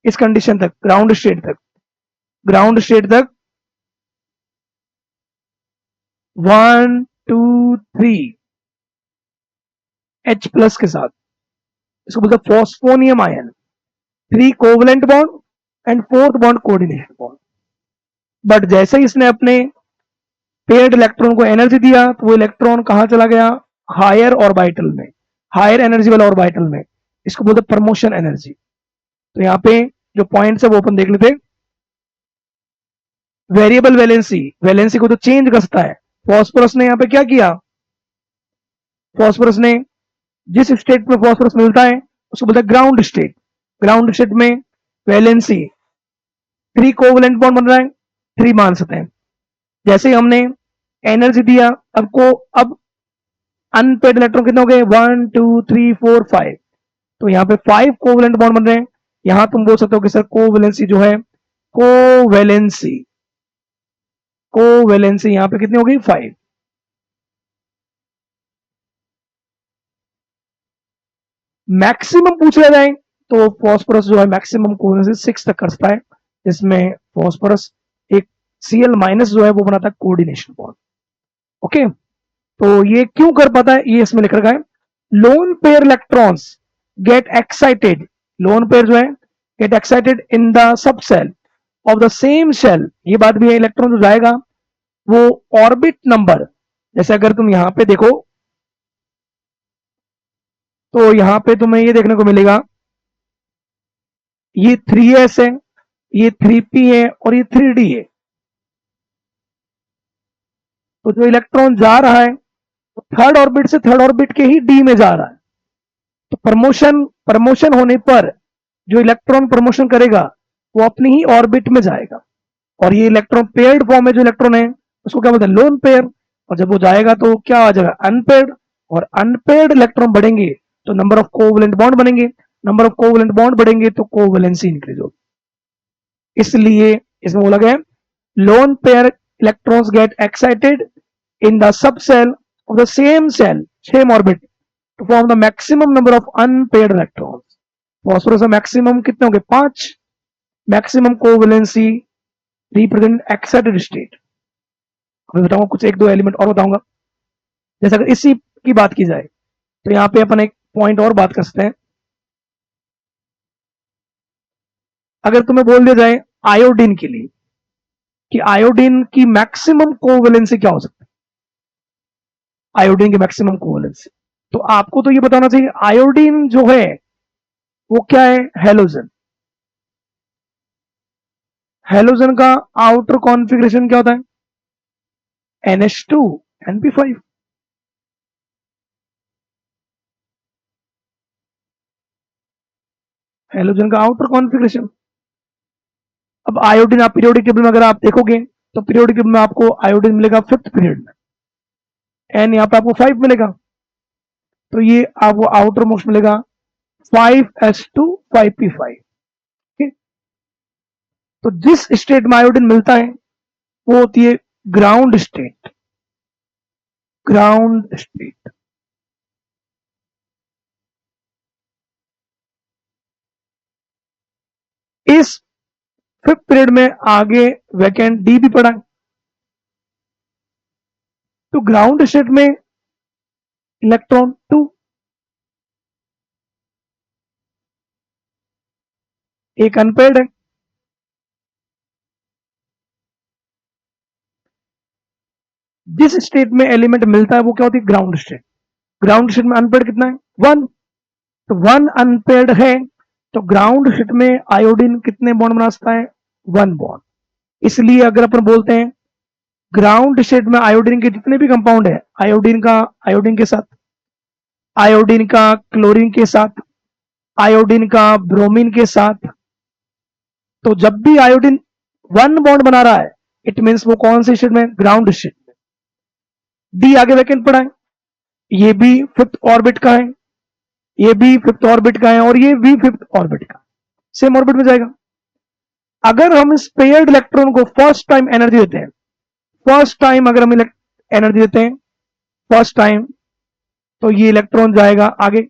इस कंडीशन तक, ग्राउंड स्टेट तक, ग्राउंड स्टेट तक 1 2 3 H प्लस के साथ, इसको बोलते हैं phosphonium ion, 3 covalent bond and 4th bond coordination bond. But जैसे ही इसने अपने पेयर्ड इलेक्ट्रॉन को एनर्जी दिया तो वो इलेक्ट्रॉन कहां चला गया, हायर ऑर्बिटल में, हायर एनर्जी वाला ऑर्बिटल में, इसको बोलते हैं प्रमोशन एनर्जी। तो यहाँ पे जो पॉइंट्स है वो अपन देख लेते। वेरिएबल वैलेंसी, वैलेंसी को तो चेंज कर सकता है। फॉस्फोरस ने यहाँ पे क्या किया, फॉस्फोरस ने जिस स्टेट में फॉस्फोरस मिलता है उसको बोलते हैं ग्राउंड स्टेट। ग्राउंड स्टेट में वैलेंसी 3 कोवलेंट बॉन्ड बन रहा है, 3 मान सकते हैं। जैसे ही हमने एनर्जी दिया अब अनपेड इलेक्ट्रॉन कितने हो गए, 1 2 3 4 5। तो यहाँ पे 5 कोवलेंट बॉन्ड बन रहे हैं। यहां तुम बोल सकते हो कि सर कोवैलेंसी जो है, कोवैलेंसी कोवैलेंसी यहां पे कितनी हो गई, 5। मैक्सिमम पूछ लिया जाए तो फॉस्फोरस जो है मैक्सिमम कोवैलेंसी 6 तक कर सकता है, जिसमें फॉस्फोरस एक Cl माइनस जो है वो बनाता है कोऑर्डिनेशन बॉन्ड। ओके, तो ये क्यों कर पाता है ये इसमें लिख रखा है। Lone pair electrons get excited, lone pair जो है get excited in the subshell of the same shell. ये बात भी है, इलेक्ट्रॉन जो जाएगा वो ऑर्बिट नंबर, जैसे अगर तुम यहां पे देखो तो यहां पे तुम्हें ये देखने को मिलेगा, ये 3s है, ये 3p है और ये 3d है। तो जो इलेक्ट्रॉन जा रहा है तो थर्ड ऑर्बिट से थर्ड ऑर्बिट के ही डी में जा रहा है। तो प्रमोशन होने पर जो इलेक्ट्रॉन प्रमोशन करेगा वो अपनी ही ऑर्बिट में जाएगा। और ये इलेक्ट्रॉन पेयर्ड फॉर्म में जो इलेक्ट्रॉन है उसको क्या बोलते हैं, लोन पेयर। और जब वो जाएगा तो क्या आ जाएगा, अनपेयर्ड। और अनपेयर्ड इलेक्ट्रॉन बढ़ेंगे तो नंबर ऑफ कोवैलेंट बॉन्ड बनेंगे, नंबर ऑफ कोवैलेंट बॉन्ड बढ़ेंगे तो कोवैलेंसी इंक्रीज होगी। इसलिए इसमें बोला गया lone pair electrons get excited in the subshell of the same shell, same orbit to form the maximum number of unpaired electrons. Phosphorus maximum कितने होंगे, 5। Maximum covalency represent excited state. अभी बताऊंगा कुछ 1-2 एलिमेंट और बताऊंगा। जैसे अगर इसी की बात की जाए तो यहां पे अपन एक पॉइंट और बात कर सकते हैं। अगर तुम्हें बोल दिया जाए आयोडीन के लिए कि आयोडीन की मैक्सिमम कोवैलेंसी क्या हो सकती है, आयोडीन की मैक्सिमम कोवैलेंसी, तो आपको तो ये बताना चाहिए आयोडीन जो है वो क्या है, हेलोजन। हेलोजन का आउटर कॉन्फ़िगरेशन क्या होता है, NH2 NP5। हेलोजन का आउटर कॉन्फ़िगरेशन। अब आयोडीन आप पीरियोडिक टेबल में अगर आप देखोगे तो पीरियोडिक टेबल में आपको आयोडीन मिलेगा 5th पीरियड में, एन यहाँ पे आपको 5 मिलेगा। तो ये आपको आउटर मोस्ट मिलेगा 5s2 5p5। तो जिस स्टेट में आयोडीन मिलता है वो होती है ग्राउंड स्टेट, ग्राउंड स्टेट। इस 5th पीरियड में आगे वैकेंट डी भी पड़ा है। तो ग्राउंड स्टेट में इलेक्ट्रॉन 2, एक अनपेयर्ड है। जिस स्टेट में एलिमेंट मिलता है वो क्या होती है, ग्राउंड स्टेट। ग्राउंड स्टेट में अनपेयर्ड कितना है, 1। तो 1 अनपेयर्ड है तो ग्राउंड स्टेट में आयोडीन कितने बॉन्ड बना सकता है, 1 बॉन्ड। इसलिए अगर अपन बोलते हैं ग्राउंड स्टेट में आयोडीन के जितने भी कंपाउंड है, आयोडीन का आयोडीन के साथ, आयोडीन का क्लोरीन के साथ, आयोडीन का ब्रोमीन के साथ, तो जब भी आयोडीन 1 बॉन्ड बना रहा है इट मींस वो कौन से स्टेट में, ग्राउंड स्टेट में। डी आगे वैकेंट पड़ा है, ये भी 5th ऑर्बिट का है, ये भी 5th ऑर्बिट का है और ये भी 5th ऑर्बिट का, सेम ऑर्बिट में जाएगा। अगर हम इस पेयर्ड इलेक्ट्रॉन को फर्स्ट टाइम एनर्जी देते हैं, फर्स्ट टाइम अगर हम एनर्जी देते हैं फर्स्ट टाइम, तो ये इलेक्ट्रॉन जाएगा आगे।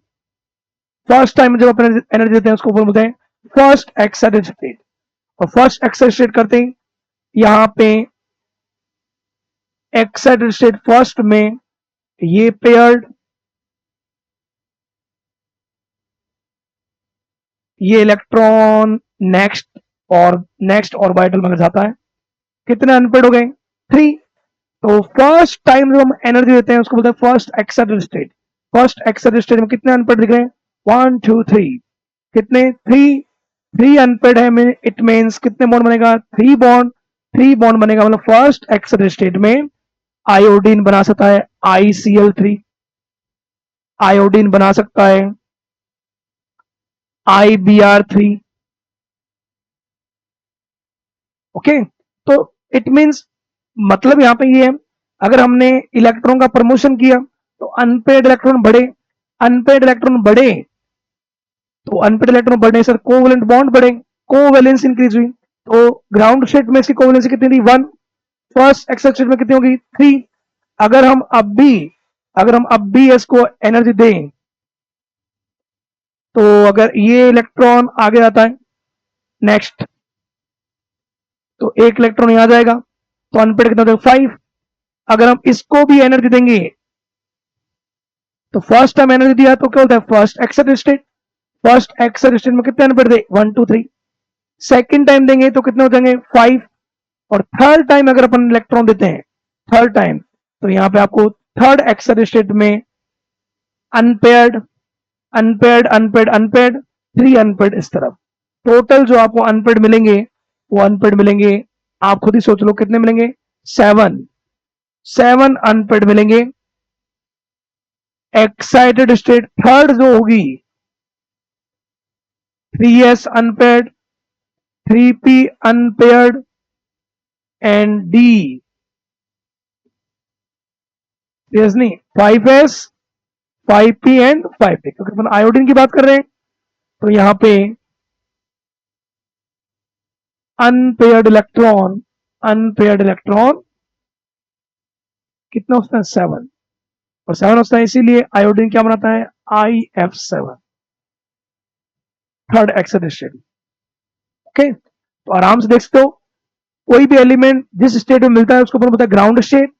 फर्स्ट टाइम जब अपन एनर्जी देते हैं उसको बोलते हैं फर्स्ट एक्साइटेड स्टेट। और फर्स्ट एक्साइटेड स्टेट करते हैं यहां पे एक्साइटेड स्टेट फर्स्ट में ये पेयर्ड, ये इलेक्ट्रॉन नेक्स्ट ऑर्बिटल में जाता है। कितने अनपेड हो गए? 3। तो फर्स्ट टाइम जब हम एनर्जी देते हैं उसको बोलते हैं first excited state. First excited state में कितने अनपेड दिख रहे हैं? 1 2 3। कितने? 3 अनपेड है। इट मींस कितने बॉन्ड बनेगा? 3 बॉन्ड बनेगा। मतलब फर्स्ट एक्साइटेड स्टेट में आयोडीन बना सकता है ICl3, आयोडीन बना सकता है IBr3। ओके, तो इट मींस मतलब यहां पे ये है, अगर हमने इलेक्ट्रॉन का प्रमोशन किया तो अनपेड इलेक्ट्रॉन बढ़े, अनपेड इलेक्ट्रॉन बढ़े तो अनपेड इलेक्ट्रॉन बढ़ने से कोवेलेंट बॉन्ड बढ़े, कोवेलेंस इंक्रीज हुई। तो ग्राउंड स्टेट में इसकी कोवेलेंसी कितनी थी? 1। फर्स्ट एक्साइटेड स्टेट में कितनी होगी? 3। अगर हम अब भी इसको एनर्जी दें तो अगर ये इलेक्ट्रॉन आगे जाता है नेक्स्ट, तो एक इलेक्ट्रॉन यहां जाएगा, तो अनपेड कितना होगा? 5। अगर हम इसको भी एनर्जी देंगे तो फर्स्ट टाइम एनर्जी दिया तो क्या होता है? First excited state. First excited state में कितने अनपेड थे? 1 2 3। सेकेंड टाइम देंगे तो कितने हो जाएंगे? 5। और थर्ड टाइम अगर अपन इलेक्ट्रॉन देते हैं थर्ड टाइम, तो यहां पे आपको थर्ड एक्साइटेड स्टेट में unpaired unpaired unpaired unpaired 3 unpaired इस तरफ। टोटल जो आपको अनपेयर्ड मिलेंगे वो अनपेयर्ड मिलेंगे, आप खुद ही सोच लो कितने मिलेंगे? 7 अनपेयर्ड मिलेंगे। एक्साइटेड स्टेट थर्ड जो होगी 3s unpaired, 3p unpaired and D नहीं 5s 5p एंड 5p। क्योंकि अपन आयोडीन की बात कर रहे हैं तो यहां पे अनपेयर्ड इलेक्ट्रॉन कितना होता है? 7। और 7 होता है, इसीलिए आयोडीन क्या बनाता है? IF7, third excited state. Okay, तो आराम से देख सकते हो कोई भी एलिमेंट जिस स्टेट में मिलता है उसको अपन बोलते हैं ग्राउंड स्टेट।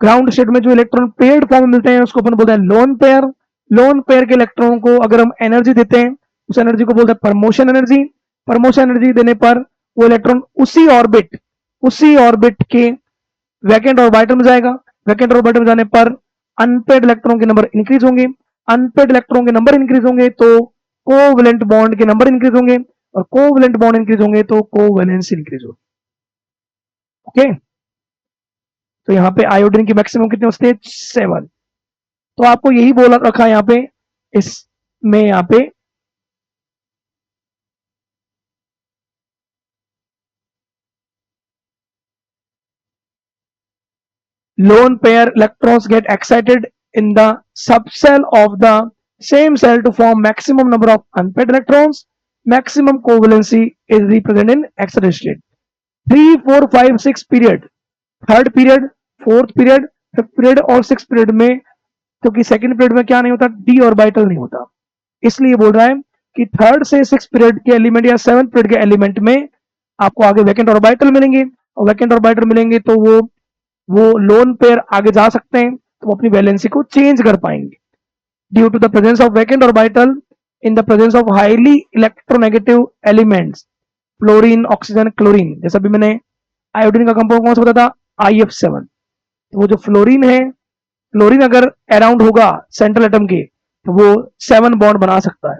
ग्राउंड स्टेट में जो इलेक्ट्रॉन पेयर्ड फॉर्म में मिलते हैं उसको अपन बोलते हैं लोन पेयर। लोन पेयर के इलेक्ट्रॉन को अगर हम एनर्जी देते हैं उस एनर्जी को बोलते हैं प्रमोशन एनर्जी। प्रमोशन एनर्जी देने पर वो इलेक्ट्रॉन उसी ऑर्बिट के वैकेंट ऑर्बिटल में जाएगा। वैकेंट ऑर्बिटल में जाने पर अनपेड इलेक्ट्रॉन के नंबर इंक्रीज होंगे। अनपेड इलेक्ट्रॉन के नंबर इंक्रीज होंगे तो कोवेलेंट बॉन्ड के नंबर इंक्रीज होंगे, और कोवेलेंट बॉन्ड इंक्रीज होंगे तो कोवेलेंस इंक्रीज होगी। ओके, तो यहाँ पे आयोडीन की मैक्सिमम कितने होते हैं? 7। तो आपको यही बोला रखा है यहाँ पे, इसमें यहाँ पे lone pair electrons get excited in the subcell of the same cell to form maximum number of unpaired electrons. Maximum covalency is represented in excited state. 3 4 5 6 period, third period, fourth period, fifth period और six period में, क्योंकि second period में क्या नहीं होता? D orbital नहीं होता, इसलिए बोल रहा है कि थर्ड से सिक्स पीरियड के एलिमेंट या सेवन पीरियड के एलिमेंट में आपको आगे वैकेंट ऑर्बिटल मिलेंगे, और वैकेंट ऑर्बिटल मिलेंगे तो वो लोन पेयर आगे जा सकते हैं, तो वो अपनी वैलेंसी को चेंज कर पाएंगे। Due to the presence of vacant orbital in the presence of highly electronegative elements, fluorine, oxygen, chlorine. जैसा भी मैंने आयोडीन का कंपाउंड कौन सा बताया था? IF7। तो वो जो फ्लोरीन है, फ्लोरीन अगर अराउंड होगा सेंट्रल एटम के तो वो 7 बॉन्ड बना सकता है।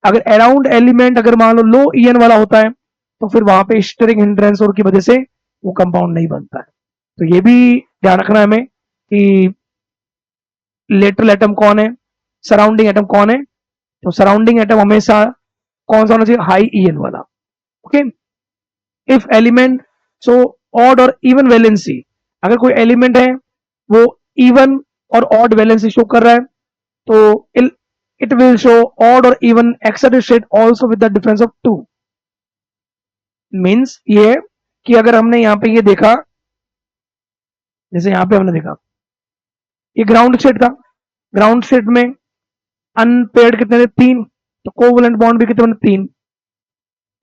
अगर अराउंड एलिमेंट अगर मान लो लो EN वाला होता है तो फिर वहां पे स्टीयरिंग हिंड्रेंस और की वजह से वो कंपाउंड नहीं बनता है। तो ये भी ध्यान रखना है हमें कि लेटरल एटम कौन है, सराउंडिंग एटम कौन है। तो सराउंडिंग एटम हमेशा कौन सा होना चाहिए? हाई EN वाला। Okay, if element so odd और इवन वैलेंसी, अगर कोई एलिमेंट है वो इवन और ऑड वैलेंसी शो कर रहा है तो it will show odd or even excited state also with the difference of 2. Means ये है कि अगर हमने यहाँ पे ये देखा, जैसे यहाँ पे हमने देखा ये ग्राउंड स्टेट था, ग्राउंड स्टेट में अनपेयर्ड कितने थे? 3, तो कोवलेंट बॉन्ड भी कितने बने? 3।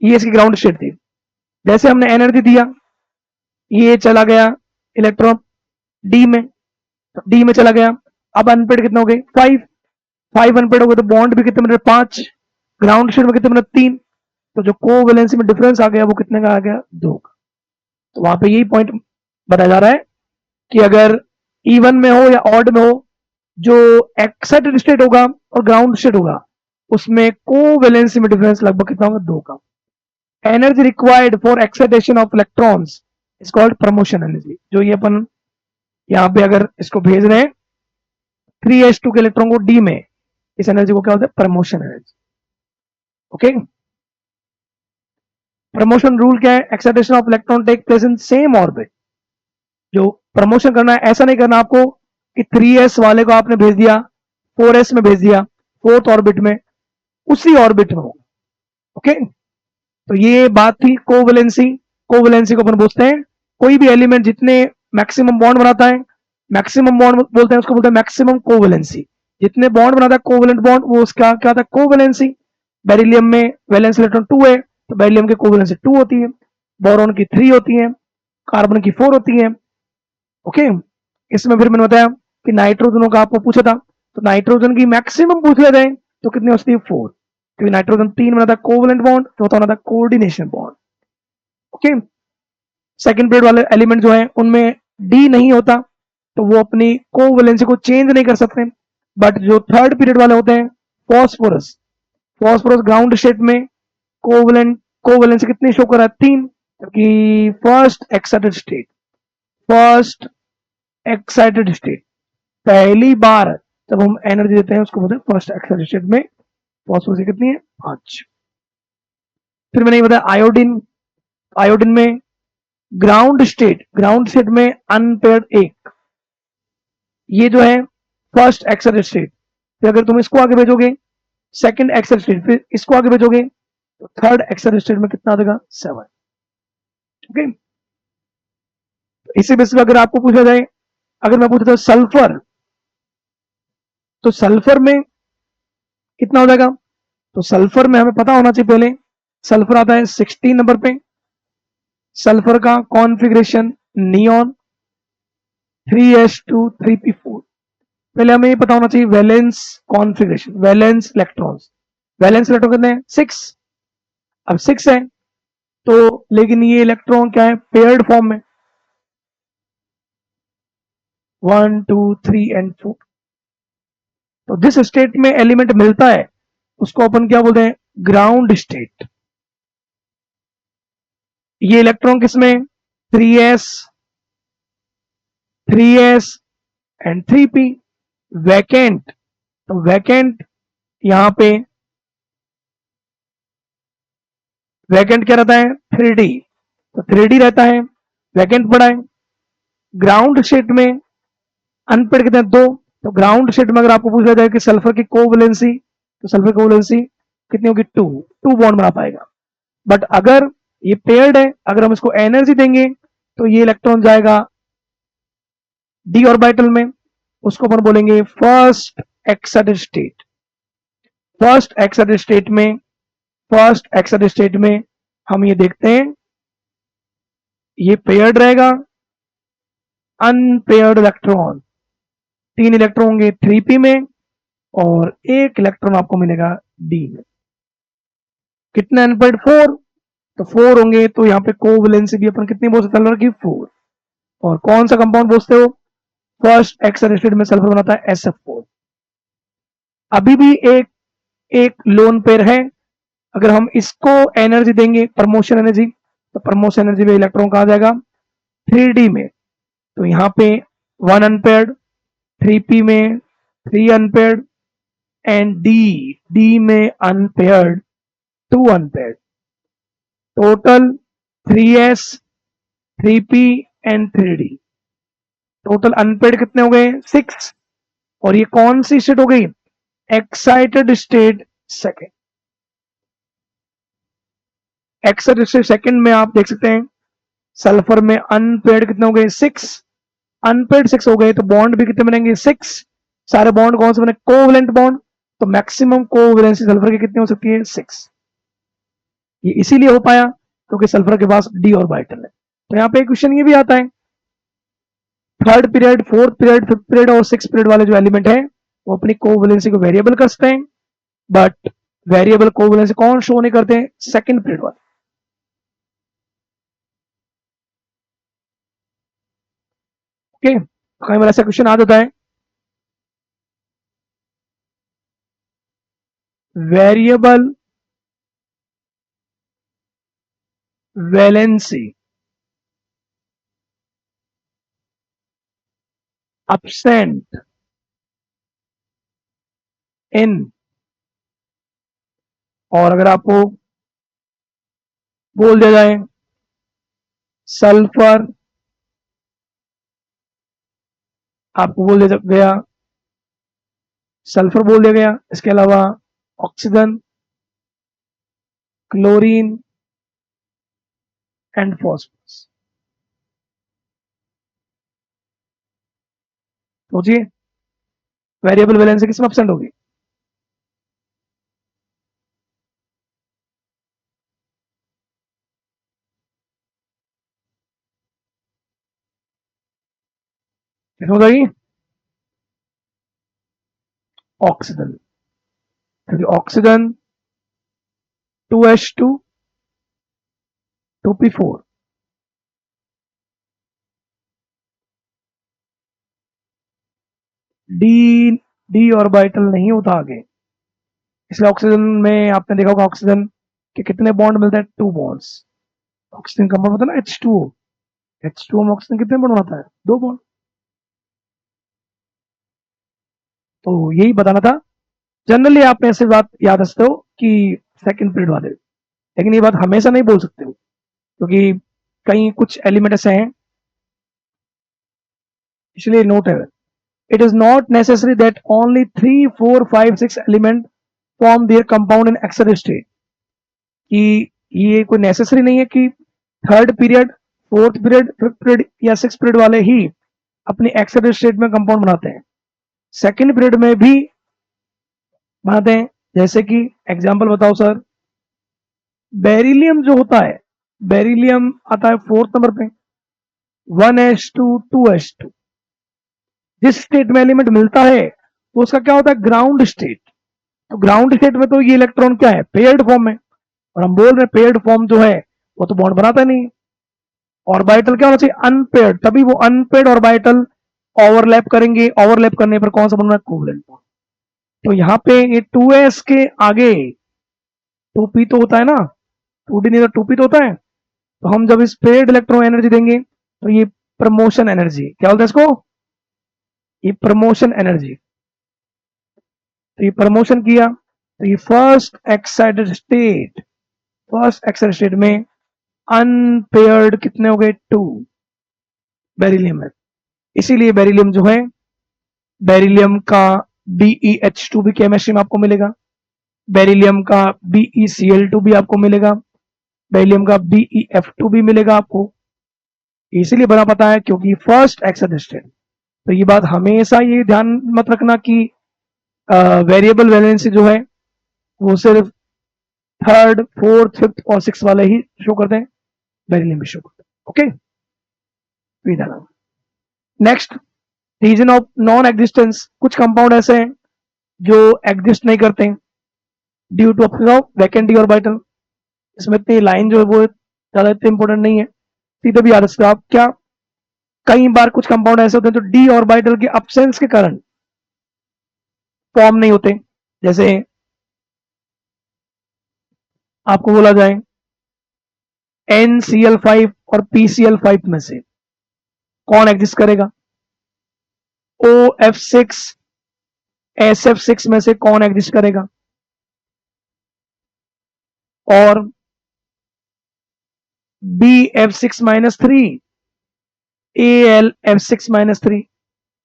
ये इसकी ग्राउंड स्टेट थी। जैसे हमने एनर्जी दिया, ये चला गया इलेक्ट्रॉन डी में, तो डी में चला गया। अब अनपेड कितने हो गए? 5। 5 अनपेड हो गए तो बॉन्ड भी कितने बने? 5। ग्राउंड स्टेट में कितने बने? 3। तो जो कोवैलेंसी में डिफरेंस आ गया वो कितने का आ गया? 2 का। तो वहां पे यही पॉइंट बताया जा रहा है कि अगर इवन में हो या ऑड में हो, जो एक्साइटेड स्टेट होगा और ग्राउंड स्टेट होगा उसमें कोवैलेंसी में डिफरेंस लगभग कितना होगा? 2 का। Energy required for excitation of electrons is called promotion energy. जो ये अपन यहाँ पे अगर इसको भेज रहे हैं 3s2 के इलेक्ट्रॉन को डी में, इस एनर्जी को क्या होता है? Promotion energy. Okay, promotion rule क्या है? Excitation of electron take place in same orbit. जो प्रमोशन करना है, ऐसा नहीं करना आपको कि 3s वाले को आपने भेज दिया 4s में भेज दिया, 4th ऑर्बिट में, उसी ऑर्बिट में हो। ओके, तो ये बात थी कोवैलेंसी। कोवैलेंसी को अपन बोलते हैं कोई भी एलिमेंट जितने मैक्सिमम बॉन्ड बनाता है, मैक्सिमम बॉन्ड बोलते हैं उसको, बोलते हैं मैक्सिमम कोवैलेंसी। जितने बॉन्ड बनाता है कोवैलेंट बॉन्ड, वो उसका क्या होता है? कोवैलेंसी। बेरिलियम में वैलेंस इलेक्ट्रॉन 2 है तो बेरिलियम की कोवैलेंसी 2 होती है, बोरॉन की 3 होती है, कार्बन की 4 होती है। ओके, इसमें फिर मैंने बताया कि नाइट्रोजनों का आपको पूछा था, तो नाइट्रोजन की मैक्सिमम पूछ लेते हैं तो कितनी होती है? 4, क्योंकि नाइट्रोजन 3 बनाता है कोवैलेंट बॉन्ड, चौथा बनाता है coordination bond. Okay, second period वाले एलिमेंट जो है उनमें डी नहीं होता तो वो अपनी कोवैलेंसी को चेंज नहीं कर सकते। बट जो थर्ड पीरियड वाले होते हैं, फॉस्फोरस, फॉस्फोरस ग्राउंड स्टेट में कोवैलेंसी कितनी शो कर रहा है? 3, क्योंकि फर्स्ट एक्साइटेड स्टेट पहली बार जब हम एनर्जी देते हैं उसको बोलते हैं फर्स्ट एक्साइटेड स्टेट में फॉस्फोरस कितनी है? 5। फिर मैंने ये बताया आयोडीन, आयोडीन में ग्राउंड स्टेट में अनपेयर्ड 1, ये जो है फर्स्ट एक्साइटेड स्टेट। फिर अगर तुम इसको आगे भेजोगे सेकंड एक्साइटेड स्टेट, फिर इसको आगे भेजोगे तो थर्ड एक्साइटेड स्टेट में कितना आ जाएगा? 7। ओके, इसी बेसिस पे अगर आपको पूछा जाए, अगर मैं पूछता हूं सल्फर, तो सल्फर में कितना हो जाएगा? तो सल्फर में हमें पता होना चाहिए पहले, सल्फर आता है 16 नंबर पे। सल्फर का कॉन्फ़िगरेशन नियॉन 3s2 3p4। पहले हमें ये पता होना चाहिए valence configuration, valence electrons, valence electron कितने हैं? 6। अब 6 है तो, लेकिन ये इलेक्ट्रॉन क्या है? पेयर्ड फॉर्म में 1 2 3 एंड 4। तो जिस स्टेट में एलिमेंट मिलता है उसको अपन क्या बोलते हैं? Ground state. ये इलेक्ट्रॉन किसमें? 3s, 3s and 3p। Vacant, तो वैकेंट यहां पे वैकेंट क्या रहता है? 3d, तो 3d रहता है, वैकेंट पड़ा है। ग्राउंड स्टेट में अनपेड कितने? 2। तो ग्राउंड स्टेट में अगर आपको पूछा जाए कि सल्फर की कोवैलेंसी, तो सल्फर कोवैलेंसी कितनी होगी? 2 बॉन्ड बना पाएगा। बट अगर ये पेयर्ड है, अगर हम इसको एनर्जी देंगे तो ये इलेक्ट्रॉन जाएगा डी ऑर्बिटल में, उसको अपन बोलेंगे first excited state. First excited state में, फर्स्ट एक्साइटेड स्टेट में हम ये देखते हैं ये पेयर्ड रहेगा, अनपेयर्ड इलेक्ट्रॉन 3 इलेक्ट्रॉन होंगे 3p में और 1 इलेक्ट्रॉन आपको मिलेगा डी में। कितने अनपेयर्ड? 4, तो 4 होंगे तो यहाँ पे कोवैलेंसी भी अपन कितनी बोल सकते हैं? सल्फर की 4। और कौन सा कंपाउंड बोलते हो? फर्स्ट एक्साइटेड स्टेट में सल्फर बनाता है SF4। अभी भी एक लोन पेयर है, अगर हम इसको एनर्जी देंगे प्रमोशन एनर्जी, तो प्रमोशन एनर्जी में इलेक्ट्रॉन कहा जाएगा 3d में, तो यहाँ पे 1 अनपेयर्ड, 3p में 3 अनपेयर्ड एंड डी में unpaired 2 unpaired. Total 3s, 3p and 3d। Total unpaired कितने हो गए? 6। और ये कौन सी स्टेट हो गई? Excited state second. X second में आप देख सकते हैं सल्फर में अनपेड कितने हो गए 6, अनपेड 6 हो गए, तो बॉन्ड भी कितने बनेंगे 6। सारे बॉन्ड कौन से बने कोवलेंट बॉन्ड, तो मैक्सिमम कोवलेंसी सल्फर की कितनी हो सकती है 6। ये इसीलिए हो पाया क्योंकि सल्फर के पास डी ऑर्बिटल है। तो यहाँ पे क्वेश्चन ये भी आता है, third period, fourth period, fifth period और सिक्स पीरियड वाले जो एलिमेंट है वो अपनी कोवलेंसी को वेरिएबल कर सकते हैं, बट वेरिएबल कोवलेंसी कौन शो नहीं करते हैं, सेकंड पीरियड वाले। ओके, कई बार ऐसा क्वेश्चन आ जाता है, वेरिएबल वैलेंसी absent इन, और अगर आपको बोल दिया जाए सल्फर, आपको बोल दिया गया सल्फर बोल दिया गया, इसके अलावा ऑक्सीजन, क्लोरीन एंड फॉस्फोरस, सोचिए वेरिएबल वैलेंसी किसमें एब्सेंट होगी, किसमें हो जाएगी, ऑक्सीजन, क्योंकि oxygen 2H2 2P4, D D orbital नहीं होता आगे, इसलिए ऑक्सीजन में आपने देखा होगा ऑक्सीजन के कितने बॉन्ड मिलते हैं, 2 बॉन्ड्स। ऑक्सीजन का बॉन्ड होता है ना H2O, H2O में ऑक्सीजन कितने बॉन्ड होता है, 2 बॉन्ड। तो यही बताना था, जनरली आप ऐसे बात याद रखते हो कि सेकंड पीरियड वाले, लेकिन ये बात हमेशा नहीं बोल सकते हो क्योंकि कई कुछ एलिमेंट ऐसे हैं, इसलिए नोट है, it is not necessary that only 3 4 5 6 element form their compound in excess state, कि ये कोई नेसेसरी नहीं है कि third period, fourth period, fifth period या सिक्स पीरियड वाले ही अपनी एक्सेस स्टेट में कंपाउंड बनाते हैं, सेकंड पीरियड में भी बनाते हैं। जैसे कि एग्जांपल बताओ सर, बेरिलियम जो होता है, बेरिलियम आता है फोर्थ नंबर पे, 1s2 2s2, जिस स्टेट में एलिमेंट मिलता है तो उसका क्या होता है ग्राउंड स्टेट, तो ग्राउंड स्टेट में तो ये इलेक्ट्रॉन क्या है पेयर्ड फॉर्म में, और हम बोल रहे हैं पेयर्ड फॉर्म जो है वो तो बॉन्ड बनाता नहीं, ऑर्बिटल क्या होना चाहिए अनपेयर्ड, तभी वो अनपेयर्ड ऑर्बिटल ओवरलैप करेंगे, ओवरलैप करने पर कौन सा बनना है कोवलेंट बॉन्ड। तो यहाँ पे ये 2s के आगे 2p तो होता है ना, 2d नहीं तो 2p तो होता है, तो हम जब इस पेयर्ड इलेक्ट्रॉन एनर्जी देंगे तो ये प्रमोशन एनर्जी क्या बोलते हैं इसको, ये प्रमोशन एनर्जी, तो ये प्रमोशन किया तो ये first excited state, first excited state में अनपेयर्ड कितने हो गए 2 बेरिलियम है, इसीलिए बेरिलियम जो है, बेरिलियम का BeH2 भी केमिस्ट्री में आपको मिलेगा, बेरिलियम का BeCl2 भी आपको मिलेगा, बेरिलियम का BeF2 भी मिलेगा आपको, इसीलिए बना पता है क्योंकि फर्स्ट एक्साइटेड स्टेट। तो ये बात हमेशा ये ध्यान मत रखना कि वेरिएबल वैलेंसी जो है वो सिर्फ थर्ड फोर्थ फिफ्थ और सिक्स वाले ही शो करते हैं, बेरिलियम भी शो करते हैं। Okay, next reason of non existence, कुछ कंपाउंड ऐसे हैं जो एग्जिस्ट नहीं करते due to of vacant D orbital, इसमें इतनी लाइन जो है वो ज्यादा इतनी इंपॉर्टेंट नहीं है, सीधे भी याद रखते हो आप क्या, कई बार कुछ कंपाउंड ऐसे होते हैं जो डी ऑर्बिटल के अब्सेंस के कारण फॉर्म नहीं होते, जैसे आपको बोला जाए NCl5 और PCl5 में से कौन एग्जिस्ट करेगा, OF6 SF6 में से कौन एग्जिस्ट करेगा, और BF6-3 AlF6-3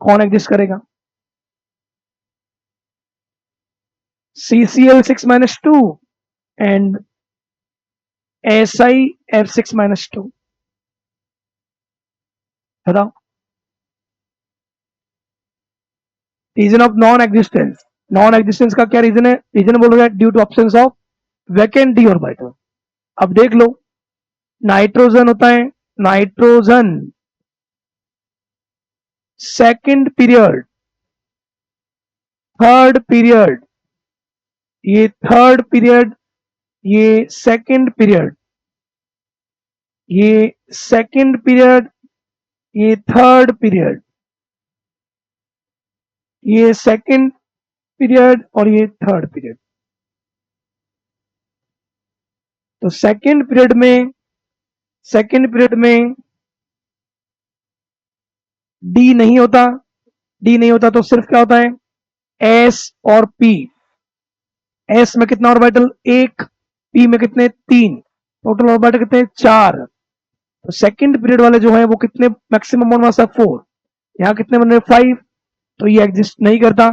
कौन एग्जिस्ट करेगा, CCl6-2 एंड Si F6-2 बताओ। Reason of non existence, non existence का क्या रीजन है? रीजन बोल रहा है due to absence of vacant D orbital. अब देख लो, नाइट्रोजन होता है, nitrogen second period, third period, ये थर्ड पीरियड, ये सेकंड पीरियड, ये सेकंड पीरियड, ये थर्ड पीरियड, ये सेकंड पीरियड और ये थर्ड पीरियड। तो सेकंड पीरियड में डी नहीं होता, डी नहीं होता तो सिर्फ क्या होता है? एस और पी। एस में कितना ऑर्बिटल? एक। पी में कितने? तीन। टोटल ऑर्बिटल कितने? चार। तो सेकंड पीरियड वाले जो है वो कितने मैक्सिमम बन रहा है? 4। यहाँ कितने बन रहे? 5। तो ये एग्जिस्ट नहीं करता।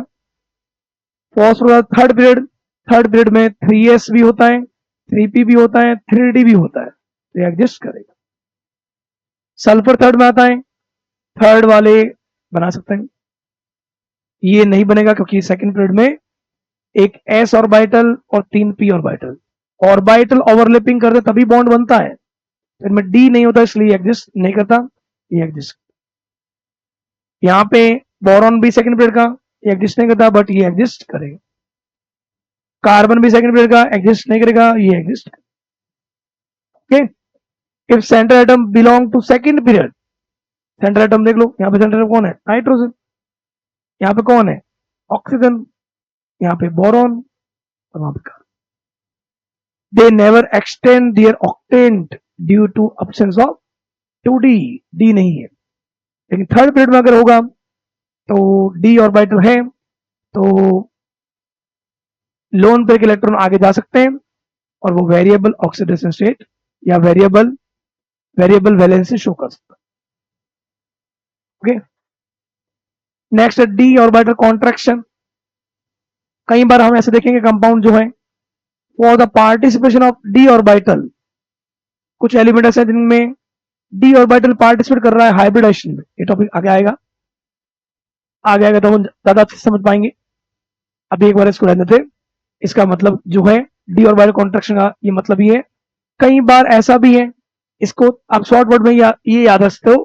थर्ड पीरियड, थर्ड पीरियड में 3s भी होता है, 3p भी होता है, 3d भी होता है, तो ये एग्जिस्ट करेगा। सल्फर थर्ड में आता है, थर्ड वाले बना सकते हैं, ये नहीं बनेगा क्योंकि सेकंड पीरियड में एक s ऑर्बिटल और 3 p ऑर्बिटल, ऑर्बिटल ओवरलैपिंग करते तभी बॉन्ड बनता है, इनमें d नहीं होता इसलिए एग्जिस्ट नहीं करता, ये एग्जिस्ट। यहाँ पे बोरॉन भी सेकंड पीरियड का, ये एग्जिस्ट नहीं करता बट ये एग्जिस्ट करेगा। कार्बन भी सेकंड पीरियड का, एग्जिस्ट नहीं करेगा, ये exist. Okay, if central atom belong to second period, central atom देख लो, यहाँ पे सेंट्रल एटम कौन है? नाइट्रोजन। यहाँ पे कौन है? ऑक्सीजन। यहाँ पे बोरॉन और वहां पे carbon. They never extend their octet due to absence of 2d, D नहीं है। लेकिन थर्ड पीरियड में अगर होगा तो डी ऑर्बिटल है तो लोन पेयर के इलेक्ट्रॉन आगे जा सकते हैं और वो वेरिएबल ऑक्सीडेशन स्टेट या वेरिएबल वैलेंसी शो कर सकता है। ओके, नेक्स्ट है डी ऑर्बिटल कॉन्ट्रैक्शन। कई बार हम ऐसे देखेंगे कंपाउंड जो है for the participation of D orbital, कुछ एलिमेंट ऐसे जिनमें डी ऑर्बिटल पार्टिसिपेट कर रहा है हाइब्रिडाइजेशन में, ये टॉपिक आगे आएगा, आगे आएगा तो हम ज्यादा अच्छे समझ पाएंगे। अभी एक बार इसको रहने देते। इसका मतलब जो है डी ऑर्बिटल कॉन्ट्रैक्शन का ये मतलब ये है। कई बार ऐसा भी है, इसको आप शॉर्ट वर्ड में ये याद रखते हो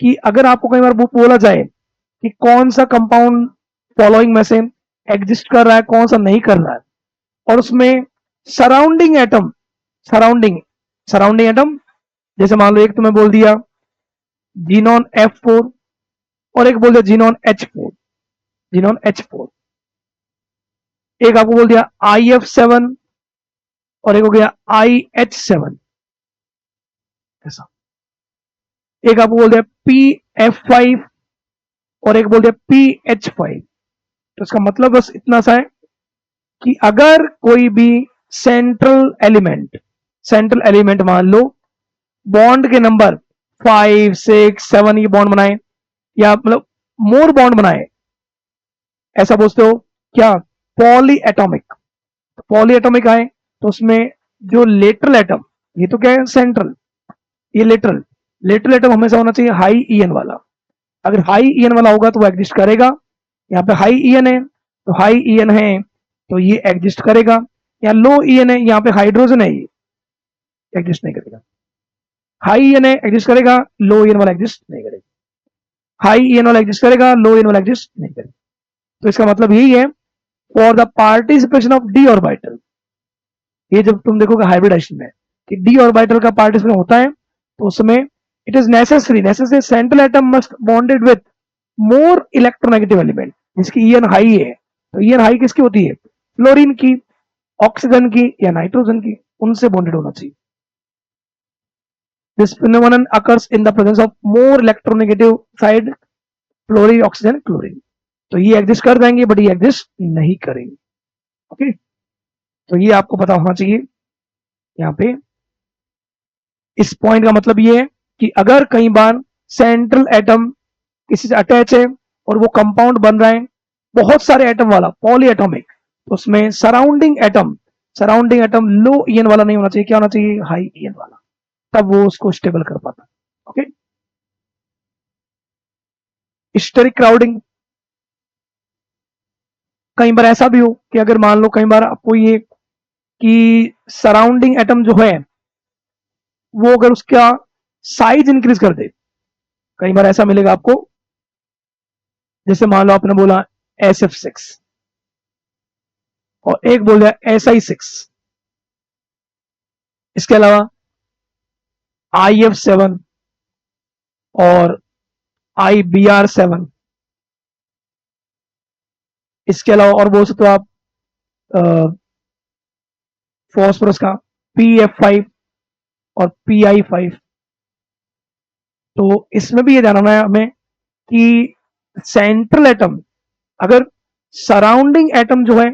कि अगर आपको कई बार बोला जाए कि कौन सा कंपाउंड फॉलोइंग में से एग्जिस्ट कर रहा है, कौन सा नहीं कर रहा है, और उसमें सराउंडिंग एटम, सराउंडिंग एटम, जैसे मान लो एक तुम्हें बोल दिया जीनॉन F4 और एक बोल दिया जीनॉन H4, जीनॉन H4, एक आपको बोल दिया IF7 और एक हो गया IH7, ऐसा। एक आपको बोल दिया PF5 और एक बोल दिया PH5। तो इसका मतलब बस इतना सा है कि अगर कोई भी सेंट्रल एलिमेंट मान लो बॉन्ड के नंबर 5, 6, 7 ये बॉन्ड बनाए या मतलब मोर बॉन्ड बनाए, ऐसा बोलते हो क्या? पॉली एटॉमिक आए तो उसमें जो लेटरल एटम, ये तो क्या है? सेंट्रल, ये लेटरल एटम हमेशा होना चाहिए हाई ईएन वाला। अगर हाई ईएन वाला होगा तो वो एग्जिस्ट करेगा। यहाँ पे हाई ईएन है तो हाई ईएन है तो ये एग्जिस्ट करेगा। यहाँ लो ईएन है, यहाँ पे हाइड्रोजन है, ये एग्जिस्ट नहीं करेगा। हाई ईएन है एग्जिस्ट करेगा, लो ईएन वाला एग्जिस्ट नहीं करेगा। हाई ईएन वाला एग्जिस्ट करेगा, लो ईएन वाला एग्जिस्ट नहीं करेगा। तो इसका मतलब यही है for the participation of D orbital, ये जब तुम देखोगे हाइब्रिडाइजेशन में कि डी ऑर्बिटल का पार्टिसिपेशन होता है तो उसमें it is necessary central atom must bonded with more electronegative element जिसकी ईएन हाई है। तो ईएन हाई किसकी होती है? फ्लोरीन की, ऑक्सीजन की या नाइट्रोजन की, उनसे बॉन्डेड होना चाहिए। This phenomenon occurs in the presence of more electronegative side, fluorine, oxygen, chlorine. तो ये एग्जिस्ट कर जाएंगे बट ये एग्जिस्ट नहीं करेंगे। ओके, तो ये आपको पता होना चाहिए। यहाँ पे इस पॉइंट का मतलब ये है कि अगर कई बार सेंट्रल एटम किसी से अटैच है और वो कंपाउंड बन रहा है बहुत सारे एटम वाला, पॉली एटॉमिक, तो उसमें सराउंडिंग एटम सराउंडिंग एटम लो ईएन वाला नहीं होना चाहिए, क्या होना चाहिए, हाई ईएन वाला, तब वो उसको स्टेबल कर पाता है। ओके, स्टेरिक क्राउडिंग, कई बार ऐसा भी हो कि अगर मान लो कई बार आपको ये कि सराउंडिंग एटम जो है वो अगर उसका साइज इंक्रीज कर दे, कई बार ऐसा मिलेगा आपको, जैसे मान लो आपने बोला SF6 और एक बोल दिया SI6, इसके अलावा IF7 और IBR7, इसके अलावा और बोल सकते हो आप फॉस्फोरस का PF5 और PI5। तो इसमें भी ये जानना है हमें कि सेंट्रल एटम, अगर सराउंडिंग एटम जो है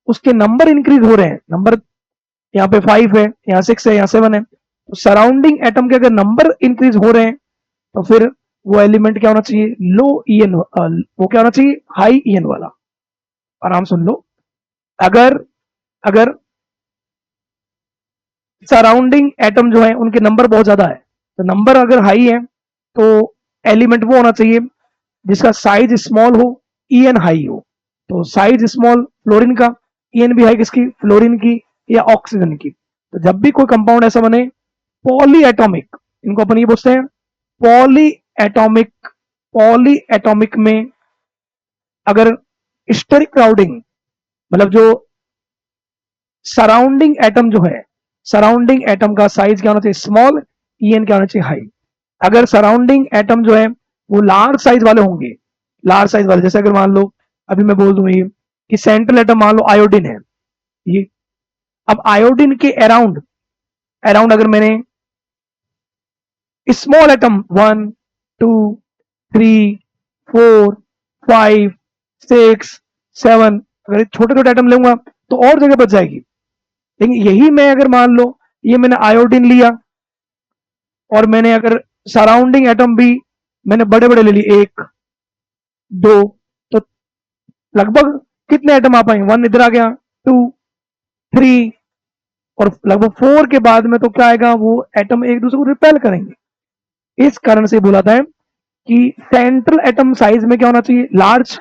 उसके नंबर इंक्रीज हो रहे हैं, नंबर यहाँ पे 5 है, यहाँ 6 है, यहाँ 7 है, तो सराउंडिंग एटम के अगर नंबर इंक्रीज हो रहे हैं तो फिर वो एलिमेंट क्या होना चाहिए, लो ईएन, वो क्या होना चाहिए, हाई ईएन वाला। आराम सुन लो, अगर अगर सराउंडिंग एटम जो है उनके नंबर बहुत ज्यादा है, तो नंबर अगर हाई है तो एलिमेंट वो होना चाहिए जिसका साइज स्मॉल हो, ईएन हाई हो। तो साइज स्मॉल फ्लोरीन का, ईएन भी हाई किसकी, फ्लोरीन की या ऑक्सीजन की। तो जब भी कोई कंपाउंड ऐसा बने पॉली एटॉमिक, इनको अपन ये बोलते हैं पॉली एटॉमिक, पॉली एटॉमिक में अगर स्टेरिक क्राउडिंग, मतलब जो सराउंडिंग एटम जो है, सराउंडिंग एटम का साइज क्या होना चाहिए, स्मॉल, ईएन क्या होना चाहिए, हाई। अगर सराउंडिंग एटम जो है वो लार्ज साइज वाले होंगे, लार्ज साइज वाले, जैसे अगर मान लो अभी मैं बोल दूं ये कि सेंट्रल एटम मान लो आयोडीन है ये, अब आयोडीन के अराउंड, अराउंड अगर मैंने स्मॉल एटम 1 2 3 4 5 6 7, अगर छोटे छोटे एटम लूंगा तो और जगह बच जाएगी। लेकिन यही मैं अगर मान लो ये मैंने आयोडीन लिया और मैंने अगर सराउंडिंग एटम भी मैंने बड़े बड़े ले लिए, 1 2, तो लगभग कितने एटम आ पाए, 1 इधर आ गया, 2 3, और लगभग 4 के बाद में तो क्या आएगा, वो एटम एक दूसरे को रिपेल करेंगे। इस कारण से बोला था कि सेंट्रल एटम साइज में क्या होना चाहिए, लार्ज,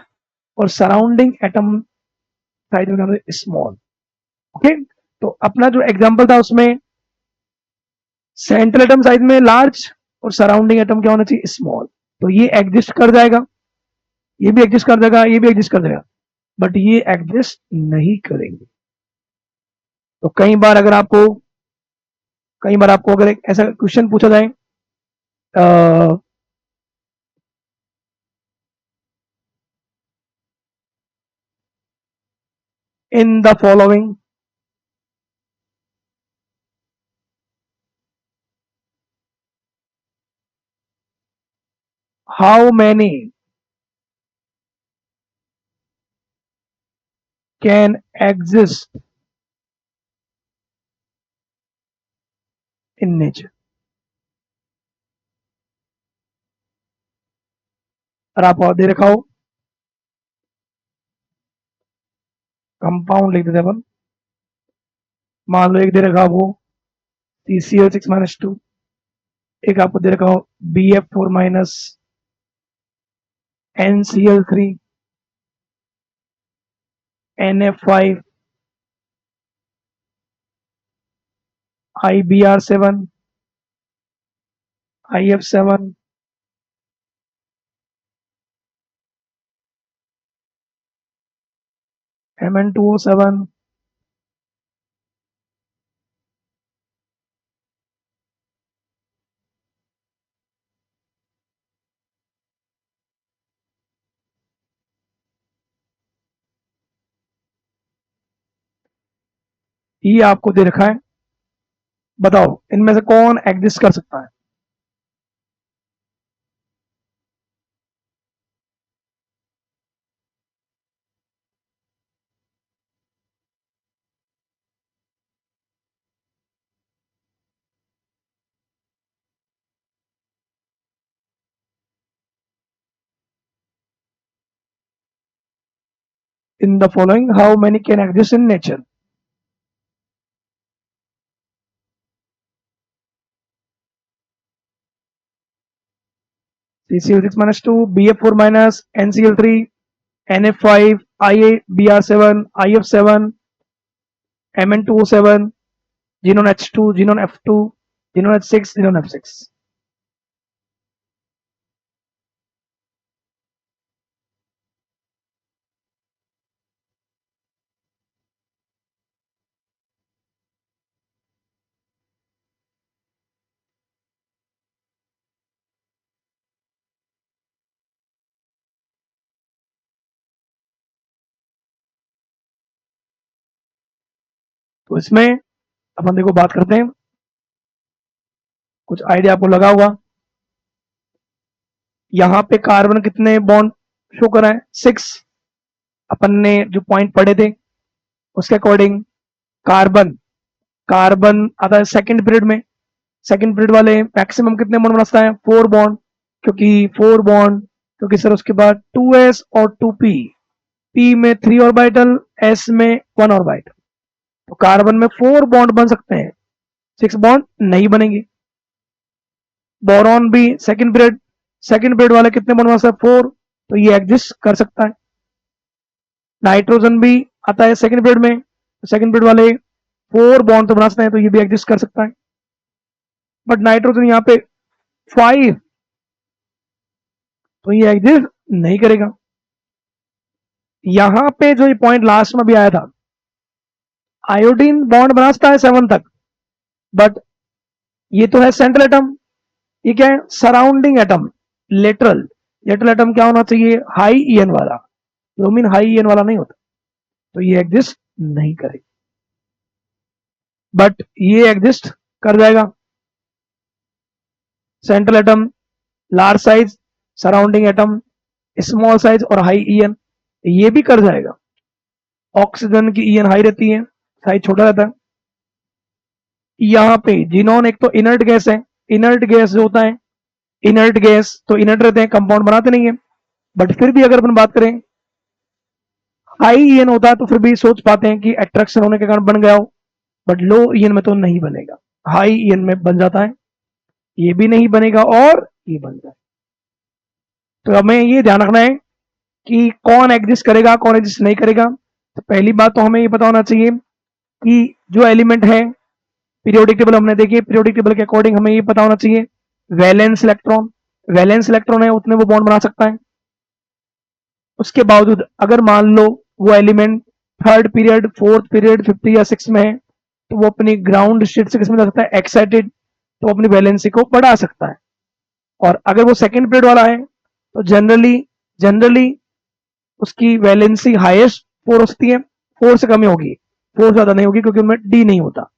और सराउंडिंग एटम साइज में क्या होना चाहिए, स्मॉल। ओके, तो अपना जो एग्जांपल था उसमें सेंट्रल एटम साइज में लार्ज और सराउंडिंग एटम क्या होना चाहिए, स्मॉल। तो ये एग्जिस्ट कर जाएगा, ये भी एग्जिस्ट कर जाएगा, ये भी एग्जिस्ट कर जाएगा, बट ये एग्जिस्ट नहीं करेंगे। तो कई बार आपको अगर एक ऐसा क्वेश्चन पूछा जाए, in the following how many can exist in nature, और आप और दे रखा हो कंपाउंड लिख देते अपन, मान लो एक दे रखा हो CCl6 - 2, एक आपको दे रखा हो BF4 NCl3 NF5 IBR7 IF7 Mn2O7, ये आपको दे रखा है। बताओ इनमें से कौन एग्जिस्ट कर सकता है। In the following how many can exist in nature, CCl6-2, BF4 minus, NCl3, NF5, IA, BR7, IF7, Mn2O7, xenon H2, xenon F2, xenon H6, xenon F6. तो इसमें अपन देखो बात करते हैं, कुछ आइडिया आपको लगा होगा। यहाँ पे कार्बन कितने बॉन्ड शो कर रहा है? 6। अपन ने जो पॉइंट पढ़े थे उसके अकॉर्डिंग कार्बन कार्बन आता है सेकंड पीरियड में। सेकंड पीरियड वाले मैक्सिमम कितने बॉन्ड बनाता है? 4 बॉन्ड, क्योंकि सर उसके बाद 2s और 2p, p में 3 ऑर्बिटल, s में 1 ऑर्बिटल। तो कार्बन में 4 बॉन्ड बन सकते हैं, 6 बॉन्ड नहीं बनेंगे। बोरॉन भी सेकंड पीरियड वाले कितने बॉन्ड बना सकते हैं? 4, तो ये एग्जिस्ट कर सकता है। नाइट्रोजन भी आता है सेकंड पीरियड में, सेकंड पीरियड वाले 4 बॉन्ड तो बना सकते हैं, तो ये भी एग्जिस्ट कर सकता है। बट नाइट्रोजन यहाँ पे 5, तो ये एग्जिस्ट नहीं करेगा। यहां पे जो ये पॉइंट लास्ट में भी आया था, आयोडीन बॉन्ड बनाता है 7 तक, बट ये तो है सेंट्रल एटम, ये क्या है? सराउंडिंग एटम, लेटरल एटम क्या होना चाहिए? हाई ईएन वाला। ब्रोमीन हाई ईएन वाला नहीं होता, तो ये एग्जिस्ट नहीं करेगा। बट ये एग्जिस्ट कर जाएगा। Central atom, large size, surrounding atom, small size और हाई ईएन, ये भी कर जाएगा। ऑक्सीजन की ईएन हाई रहती है, साइज छोटा रहता है। यहाँ पे जिनोन एक तो इनर्ट गैस है, इनर्ट गैस जो होता है, इनर्ट गैस तो इनर्ट रहते हैं, कंपाउंड बनाते नहीं है। बट फिर भी अगर अपन बात करें हाई ईएन होता है तो फिर भी सोच पाते हैं कि अट्रैक्शन होने के कारण बन गया हो, बट लो ईएन में तो नहीं बनेगा, हाई ईएन में बन जाता है। ये भी नहीं बनेगा और ये बन जाए। तो हमें ये ध्यान रखना है कि कौन एग्जिस्ट करेगा, कौन एग्जिस्ट नहीं करेगा। तो पहली बात तो हमें ये पता होना चाहिए कि जो एलिमेंट है, पीरियोडिक टेबल हमने देखी, पीरियोडिक टेबल के अकॉर्डिंग हमें ये पता होना चाहिए वैलेंस इलेक्ट्रॉन है उतने वो बॉन्ड बना सकता है। उसके बावजूद अगर मान लो वो element third period, fourth period, fifth या सिक्स में है, तो वो अपनी ग्राउंड स्टेट से किसमें जा सकता है? एक्साइटेड, तो अपनी वैलेंसी को बढ़ा सकता है। और अगर वो सेकेंड पीरियड वाला है तो जनरली उसकी वैलेंसी हाईएस्ट 4 होती है, 4 से कम ही होगी, 4 से ज्यादा नहीं होगी, क्योंकि उनमें डी नहीं होता।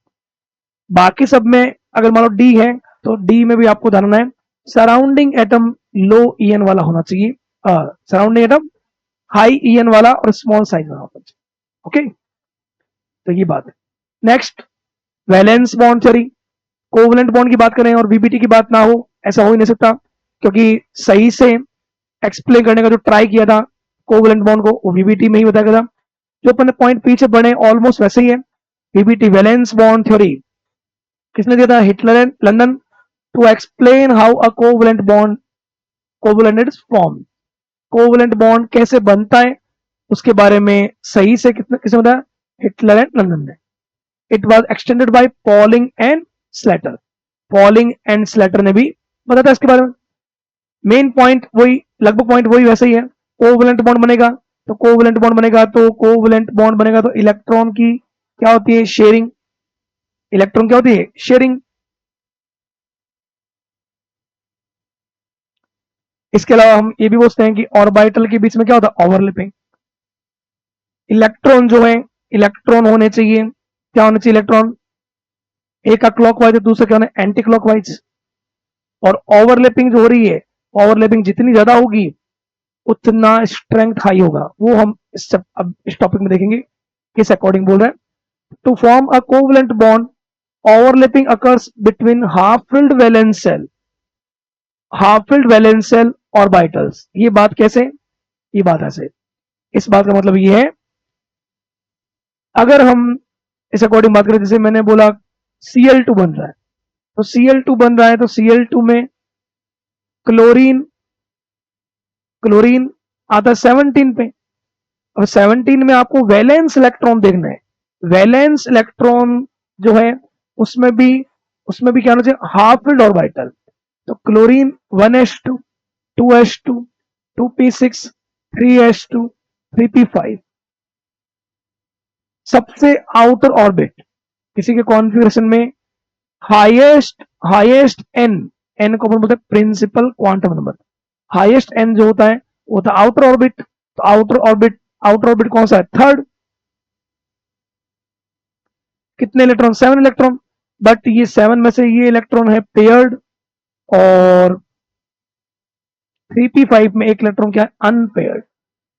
बाकी सब में अगर मान लो डी है तो डी में भी आपको ध्यान है सराउंडिंग एटम लो ईएन वाला होना चाहिए, सराउंडिंग एटम हाई ईएन वाला और स्मॉल साइज वाला होना चाहिए। ओके, तो ये बात है। Next, valence bond theory. Covalent bond की बात करें और वीबीटी की बात ना हो, ऐसा हो ही नहीं सकता, क्योंकि सही से एक्सप्लेन करने का जो ट्राई किया था कोवलेंट बॉन्ड को, वो वीबीटी में ही बताया गया था। जो अपने पॉइंट पीछे बढ़े ऑलमोस्ट वैसे ही है। वीबीटी वैलेंस बॉन्ड थ्योरी किसने दिया था? Heitler and London, to explain how a covalent is form. Covalent bond कैसे बनता है उसके बारे में सही से किसने बताया? हिटलर एंड लंदन ने। It was extended by polling and Slater. Polling and Slater ने भी बताया था इसके बारे में। मेन पॉइंट वही, लगभग पॉइंट वही वैसे ही है। कोवलेंट बॉन्ड बनेगा तो इलेक्ट्रॉन की क्या होती है? शेयरिंग। इलेक्ट्रॉन क्या होती है? शेयरिंग। इसके अलावा हम ये भी पूछते हैं कि ऑर्बिटल के बीच में क्या होता है? ओवरलैपिंग। इलेक्ट्रॉन जो है, इलेक्ट्रॉन होने चाहिए, क्या होने चाहिए? इलेक्ट्रॉन एक का क्लॉकवाइज है, दूसरा क्या होना है? Anti clockwise. और ओवरलैपिंग जो हो रही है, ओवरलैपिंग जितनी ज्यादा होगी उतना स्ट्रेंथ हाई होगा। वो हम अब इस टॉपिक में देखेंगे किस अकॉर्डिंग बोल रहे हैं। To form a covalent bond overlapping occurs between half filled valence shell orbitals. ये बात कैसे? ये बात ऐसे, इस बात का मतलब ये है, अगर हम इस अकॉर्डिंग बात करें, जैसे मैंने बोला Cl2 बन रहा है, तो Cl2 बन रहा है तो Cl2 में क्लोरीन क्लोरीन आता है 17 पे। अब 17 में आपको वैलेंस इलेक्ट्रॉन देखना है। वैलेंस इलेक्ट्रॉन जो है उसमें भी क्या होना चाहिए, हाफ फील्ड ऑर्बिटल। तो chlorine 1s2, 2s2, 2p6, 3s2, 3p5। सबसे आउटर ऑर्बिट किसी के कॉन्फ़िगरेशन में हाईएस्ट एन को अपन बोलते हैं principal quantum number. Highest N जो होता है वो होता है आउटर ऑर्बिट। तो आउटर ऑर्बिट कौन सा है, थर्ड। कितने इलेक्ट्रॉन, 7 इलेक्ट्रॉन। बट ये 7 में से ये इलेक्ट्रॉन है पेयर्ड, और 3p5 में एक इलेक्ट्रॉन क्या है, अनपेयर्ड।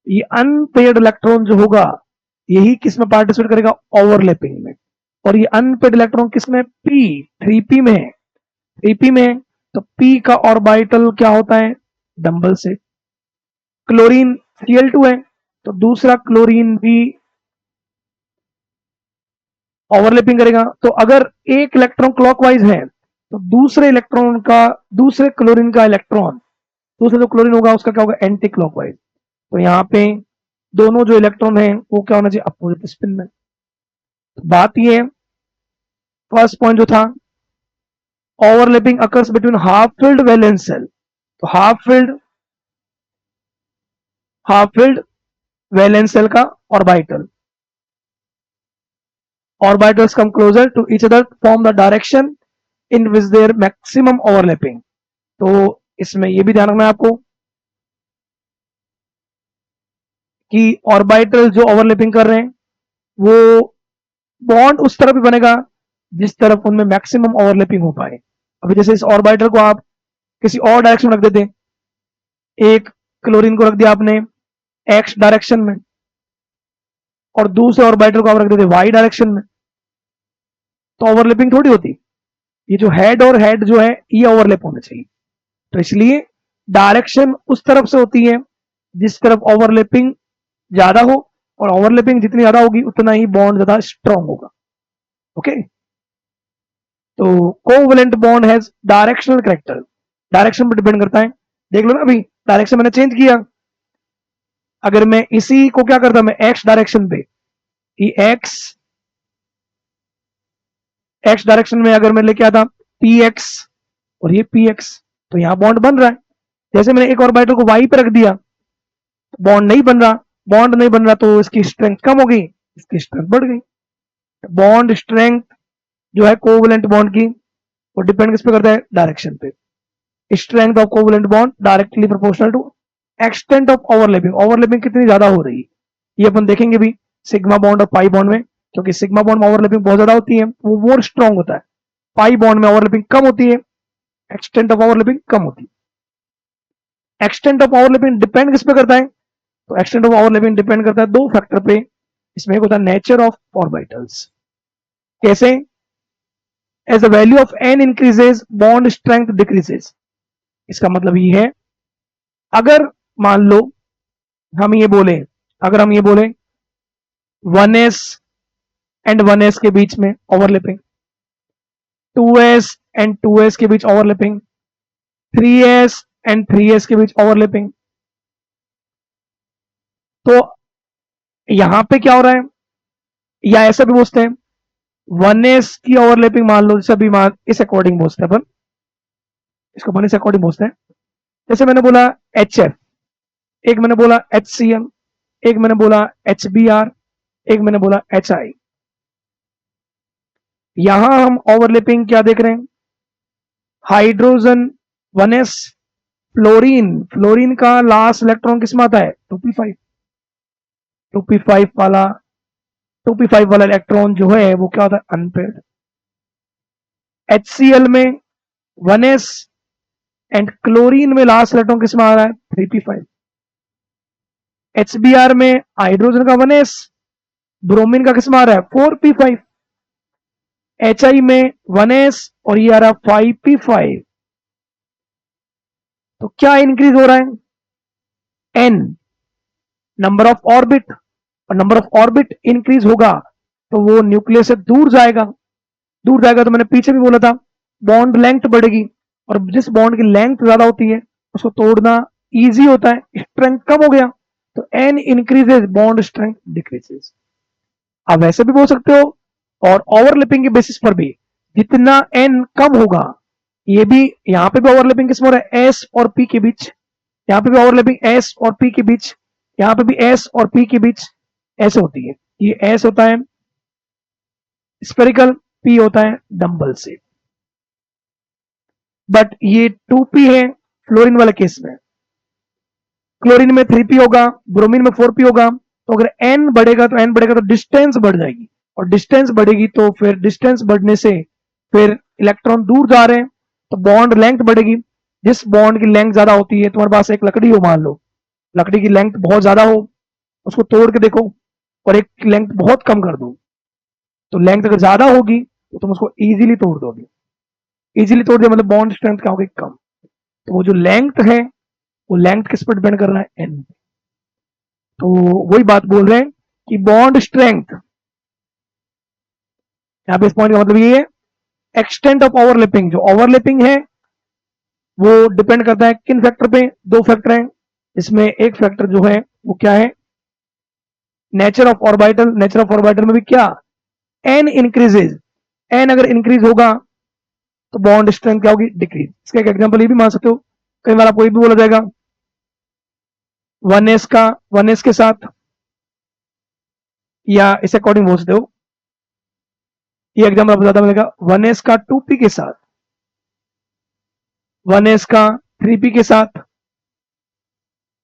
ये अनपेयर्ड इलेक्ट्रॉन जो होगा यही किस में पार्टिसिपेट करेगा, ओवरलैपिंग में। और ये अनपेयर्ड इलेक्ट्रॉन किसमें, पी, 3p में है। 3p में है तो p का ऑर्बिटल क्या होता है, डंबल से। क्लोरीन Cl2 है तो दूसरा क्लोरीन भी ओवरलैपिंग करेगा। तो अगर एक इलेक्ट्रॉन क्लॉकवाइज है तो दूसरे क्लोरीन का इलेक्ट्रॉन, दूसरा जो क्लोरीन होगा उसका क्या होगा, एंटी क्लॉकवाइज। तो यहाँ पे दोनों जो इलेक्ट्रॉन है वो क्या होना चाहिए, अपोजिट स्पिन में। तो बात ये है, फर्स्ट पॉइंट जो था, overlapping occurs between half filled valence shell. तो हाफ फिल्ड वैलेंस शेल का orbital, orbitals come closer to each other form the direction in which their maximum overlapping। तो इसमें ये भी ध्यान रखना है आपको कि ऑर्बिटल जो ओवरलैपिंग कर रहे हैं वो बॉन्ड उस तरफ ही बनेगा जिस तरफ उनमें मैक्सिमम ओवरलैपिंग हो पाए। अभी जैसे इस ऑर्बिटल को आप किसी और डायरेक्शन में रख देते, एक क्लोरीन को रख दिया आपने एक्स डायरेक्शन में और दूसरे ऑर्बिटल को आप रख देते वाई डायरेक्शन में, तो ओवरलैपिंग थोड़ी होती। ये जो हेड जो है ये ओवरलैप होना चाहिए। तो इसलिए डायरेक्शन उस तरफ से होती है जिस तरफ ओवरलैपिंग ज्यादा हो, और ओवरलैपिंग जितनी ज्यादा होगी उतना ही बॉन्ड ज्यादा स्ट्रांग होगा। ओके, तो covalent bond has directional character, direction पर डिपेंड करता है। देख लो ना, अभी डायरेक्शन मैंने चेंज किया। अगर मैं इसी को क्या करता, मैं एक्स डायरेक्शन पे, एक्स डायरेक्शन में अगर मैं लेके आता पी एक्स और ये पी एक्स, तो यहां बॉन्ड बन रहा है। जैसे मैंने एक ऑर्बिटल को वाई पे रख दिया, बॉन्ड नहीं बन रहा, तो इसकी स्ट्रेंथ कम हो गई, इसकी स्ट्रेंथ बढ़ गई। बॉन्ड स्ट्रेंथ जो है कोवैलेंट बॉन्ड की वो डिपेंड किस पे करता है, डायरेक्शन पे। Strength of covalent bond directly proportional to extent of overlapping. Overlapping कितनी ज्यादा हो रही है ये अपन देखेंगे भी सिग्मा बॉन्ड और पाई बॉन्ड में, क्योंकि सिग्मा बॉन्ड में ओवरलैपिंग बहुत ज्यादा होती है, वो मोर स्ट्रांग होता है। पाई बॉन्ड में ओवरलैपिंग कम होती है, एक्सटेंट ऑफ ओवरलैपिंग कम होती है। एक्सटेंट ऑफ ओवरलैपिंग डिपेंड किस पे करता है, तो एक्सटेंट ऑफ ओवरलैपिंग डिपेंड करता है दो फैक्टर पे। इसमें एक होता है नेचर ऑफ ऑर्बिटल्स। कैसे, as the value of n increases bond strength decreases. इसका मतलब ये है, अगर मान लो हम ये बोले, 1s एंड 1s के बीच में ओवरलैपिंग, 2s एंड 2s के बीच ओवरलैपिंग, 3s एंड 3s के बीच ओवरलैपिंग, तो यहां पे क्या हो रहा है, या ऐसा भी बोलते हैं 1s की ओवरलैपिंग, मान लो जैसे अभी इस अकॉर्डिंग बोलते हैं अपन, इसको अपन इस अकॉर्डिंग बोलते हैं। जैसे मैंने बोला HF, एक मैंने बोला HCl, एक मैंने बोला HBr, एक मैंने बोला HI। यहां हम ओवरलैपिंग क्या देख रहे हैं, हाइड्रोजन 1s, फ्लोरीन का लास्ट इलेक्ट्रॉन किस में आता है, 2p5 वाला इलेक्ट्रॉन जो है वो क्या होता है, अनपेयर्ड। HCl में 1s एंड क्लोरीन में लास्ट इलेक्ट्रॉन किस में आ रहा है, 3p5। HBr में हाइड्रोजन का 1s, ब्रोमीन का किस में आ रहा है, 4p5। HI में 1s और ये आ रहा 5p5। तो क्या इंक्रीज हो रहा है, n, नंबर ऑफ ऑर्बिट, और नंबर ऑफ ऑर्बिट इंक्रीज होगा तो वो न्यूक्लियस से दूर जाएगा। तो मैंने पीछे भी बोला था बॉन्ड लेंथ बढ़ेगी, और जिस बॉन्ड की लेंथ ज्यादा होती है उसको तोड़ना इजी होता है, स्ट्रेंथ कम हो गया, तो n increases bond strength decreases. आप वैसे भी बोल सकते हो, और ओवरलैपिंग के बेसिस पर भी जितना एन कम होगा, ये भी यहां पे भी ओवरलैपिंग किसमें हो रहा है, एस और पी के बीच, यहाँ पे भी ओवरलैपिंग एस और पी के बीच, यहाँ पे भी एस और पी के बीच ऐसे होती है। ये एस होता है स्पेरिकल, पी होता है डंबल से। बट ये 2p है फ्लोरीन वाले केस में, क्लोरीन में 3p होगा, ब्रोमीन में 4p होगा। तो अगर n बढ़ेगा तो डिस्टेंस बढ़ जाएगी, और डिस्टेंस बढ़ेगी तो फिर डिस्टेंस बढ़ने से फिर इलेक्ट्रॉन दूर जा रहे हैं, तो बॉन्ड लेंथ बढ़ेगी। जिस बॉन्ड की लेंथ ज्यादा होती है, तुम्हारे पास एक लकड़ी हो, मान लो लकड़ी की लेंथ बहुत ज्यादा हो, उसको तोड़ के देखो, और एक लेंथ बहुत कम कर दो, तो लेंथ अगर ज्यादा होगी तो तुम उसको इजीली तोड़ दोगे। इजीली तोड़ दिया मतलब बॉन्ड स्ट्रेंथ क्या होगी, कम। तो वो जो लेंथ है, वो लेंथ किस पर डिपेंड कर रहा है, एन। तो वही बात बोल रहे हैं कि बॉन्ड स्ट्रेंथ, यहां पे इस पॉइंट का मतलब ये है, एक्सटेंट ऑफ ओवरलैपिंग, जो ओवरलैपिंग है वो डिपेंड करता है किन फैक्टर पे, दो फैक्टर हैं। इसमें एक फैक्टर जो है वो क्या है, nature of orbital. Nature of orbital में भी क्या, एन इंक्रीजेज, एन अगर इंक्रीज होगा तो बॉन्ड स्ट्रेंथ क्या होगी, डिक्रीज। इसका एक एग्जांपल ये भी मान सकते हो, कई बार आपको ये भी बोला जाएगा 1s के साथ, या इस अकॉर्डिंग बोल सकते हो, ये एग्जांपल आपको ज्यादा मिलेगा 1s का 2p के साथ, 1s का 3p के साथ,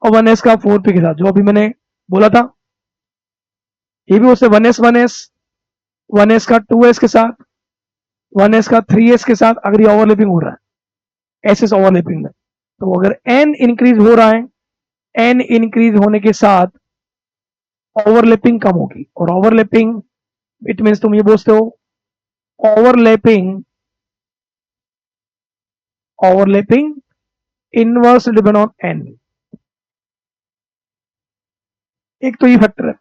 और 1s का 4p के साथ, जो अभी मैंने बोला था। ये भी उससे 1s का 2s के साथ, 1s का 3s के साथ, अगर ये ओवरलैपिंग हो रहा है, एस ओवरलैपिंग में, तो अगर n इंक्रीज हो रहा है, n इंक्रीज होने के साथ ओवरलैपिंग कम होगी। और ओवरलैपिंग इट मीन्स तुम ये बोलते हो, overlapping overlapping inverse depend on n। एक तो ये फैक्टर है,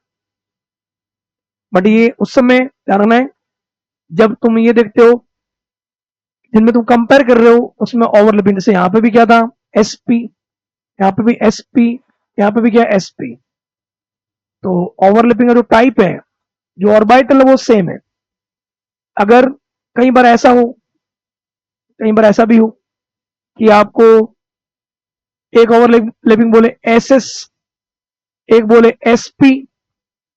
बट ये उस समय ध्यान रखना है जब तुम ये देखते हो जिनमें तुम कंपेयर कर रहे हो उसमें ओवरलैपिंग। जैसे यहां पे भी क्या था, sp, यहाँ पे भी sp, यहाँ पे भी क्या sp। तो ओवरलैपिंग का जो टाइप है, जो ऑर्बिटल है वो सेम है। अगर कई बार ऐसा हो, कई बार ऐसा भी हो कि आपको एक ओवरलैपिंग बोले ss, एक बोले sp,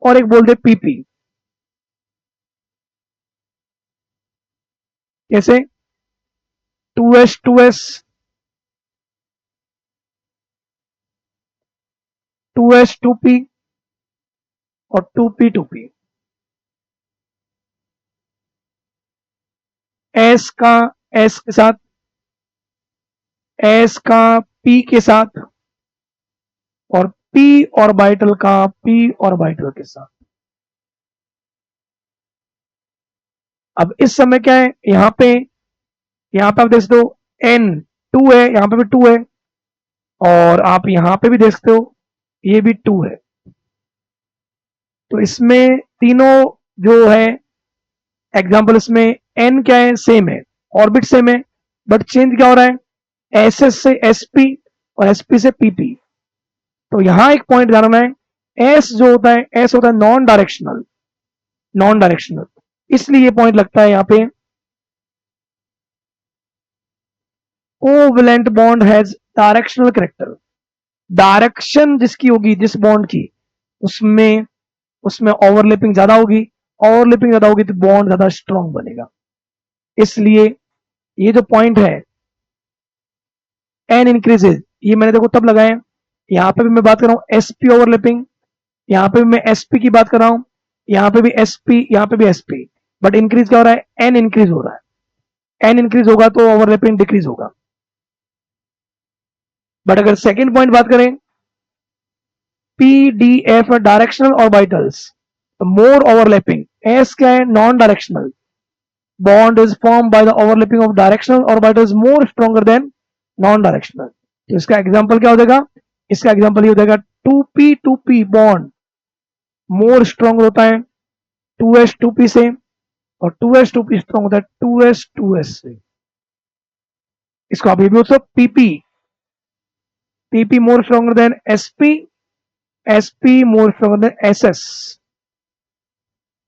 और एक बोल दे pp। कैसे, 2s 2s, 2s 2p, और 2p 2p। s का s के साथ, s का p के साथ, और p ऑर्बिटल का p ऑर्बिटल के साथ। अब इस समय क्या है, यहां पे आप देख सकते हो n 2 है, यहां पे भी 2 है, और आप यहां पे भी देख सकते हो ये भी 2 है। तो इसमें तीनों जो है एग्जांपल, इसमें n क्या है, सेम है, ऑर्बिट सेम है, बट चेंज क्या हो रहा है, ss से sp और sp से pp। तो यहां एक पॉइंट ध्यान रखना है, s जो होता है, s होता है नॉन डायरेक्शनल, नॉन डायरेक्शनल, इसलिए ये पॉइंट लगता है यहां पे, covalent bond has directional character. Direction जिसकी होगी, जिस बॉन्ड की, उसमें उसमें ओवरलैपिंग ज्यादा होगी, ओवरलैपिंग ज्यादा होगी तो बॉन्ड ज्यादा स्ट्रांग बनेगा। इसलिए ये जो पॉइंट है एन इंक्रीजेज, ये मैंने देखो तब लगाया, यहां पे भी मैं बात कर रहा हूं एसपी ओवरलैपिंग, यहां पे भी मैं एसपी की बात कर रहा हूं, यहां पे भी एसपी, यहां पे भी एसपी, बट इंक्रीज क्या हो रहा है, एन इंक्रीज हो रहा है। एन इंक्रीज होगा तो ओवरलैपिंग डिक्रीज होगा। बट अगर सेकेंड पॉइंट बात करें, पीडीएफ डायरेक्शनल ऑर्बिटल्स, तो मोर ओवरलैपिंग, एस क्या है, non directional, bond is formed by the overlapping of directional orbitals more stronger than non-directional। तो इसका एग्जांपल क्या हो जाएगा, इसका एग्जांपल ये हो जाएगा 2p2p बॉन्ड मोर स्ट्रॉन्ग होता है 2s2p से, और 2s2p स्ट्रॉन्ग होता है 2s2s से। इसको आप ये भी बोल सकते हो, pp PP more stronger than SP, SP more stronger than SS।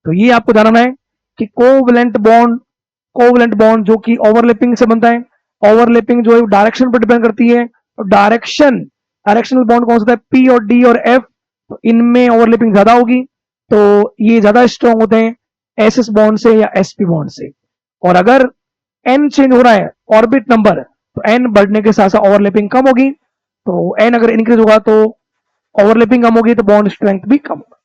तो ये आपको जानना है कि कोवलेंट बॉन्ड जो कि ओवरलैपिंग से बनता है, ओवरलैपिंग जो है डायरेक्शन पर डिपेंड करती है, तो डायरेक्शनल बॉन्ड कौन सा है, P और D और F, तो इनमें ओवरलैपिंग ज्यादा होगी, तो ये ज्यादा स्ट्रॉन्ग होते हैं SS बॉन्ड से या SP बॉन्ड से। और अगर N चेंज हो रहा है ऑर्बिट नंबर, तो N बढ़ने के साथ साथ ओवरलैपिंग कम होगी, तो N अगर इंक्रीज होगा तो ओवरलैपिंग कम होगी, तो बॉन्ड स्ट्रेंथ भी कम होगा।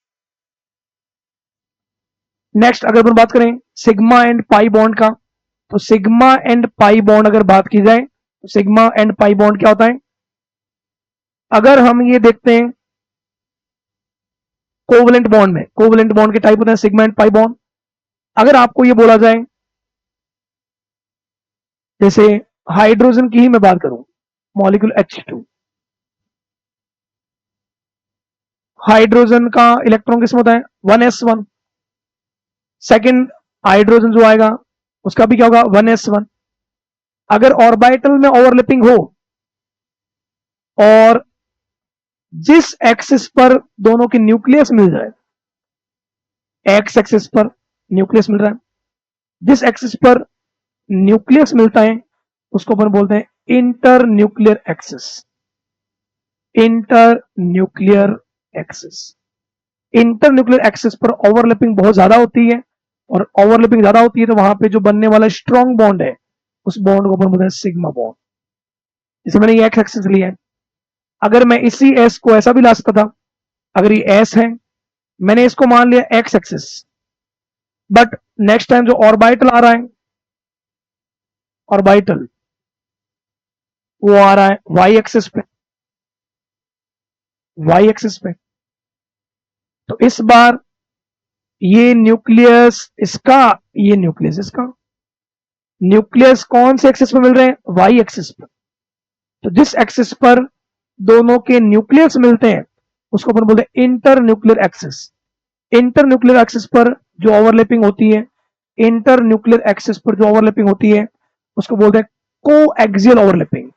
नेक्स्ट अगर अपन बात करें सिग्मा एंड पाई बॉन्ड का, तो सिग्मा एंड पाई बॉन्ड अगर बात की जाए तो सिग्मा एंड पाई बॉन्ड क्या होता है? अगर हम ये देखते हैं कोवलेंट बॉन्ड के टाइप होते हैं सिग्मा एंड पाई बॉन्ड। अगर आपको ये बोला जाए, जैसे हाइड्रोजन की ही मैं बात करूं, मॉलिक्यूल H2, हाइड्रोजन का इलेक्ट्रॉन किसमें होता है 1s1, सेकंड हाइड्रोजन जो आएगा उसका भी क्या होगा 1s1। अगर ऑर्बिटल में ओवरलैपिंग हो और जिस एक्सिस पर दोनों के न्यूक्लियस मिल जाए, एक्स एक्सिस पर न्यूक्लियस मिल रहा है, जिस एक्सिस पर न्यूक्लियस मिलता है उसको अपन बोलते हैं inter nuclear axis. Inter nuclear axis, inter nuclear axis पर ओवरलैपिंग बहुत ज्यादा होती है, और ओवरलैपिंग ज्यादा होती है तो वहां पे जो बनने वाला स्ट्रॉन्ग बॉन्ड है उस बॉन्ड को अपन बोलते हैं सिग्मा बॉन्ड। जैसे मैंने ये एक्स एक्सिस लिया है, अगर मैं इसी एस को ऐसा भी ला सकता था, अगर ये एस है, मैंने इसको मान लिया x axis, but next time जो ऑर्बिटल आ रहा है, ऑर्बिटल वो आ रहा है वाई एक्सिस पे, वाई एक्सिस पे, तो इस बार ये न्यूक्लियस इसका, ये न्यूक्लियस इसका, न्यूक्लियस कौन से एक्सिस पे मिल रहे हैं, वाई एक्सिस पे। तो जिस एक्सिस पर दोनों के न्यूक्लियस मिलते हैं उसको अपन बोलते हैं inter nuclear axis. Inter nuclear axis पर जो ओवरलैपिंग होती है, इंटर न्यूक्लियर एक्सिस पर जो ओवरलैपिंग होती है उसको बोलते हैं कोएक्सियल ओवरलैपिंग,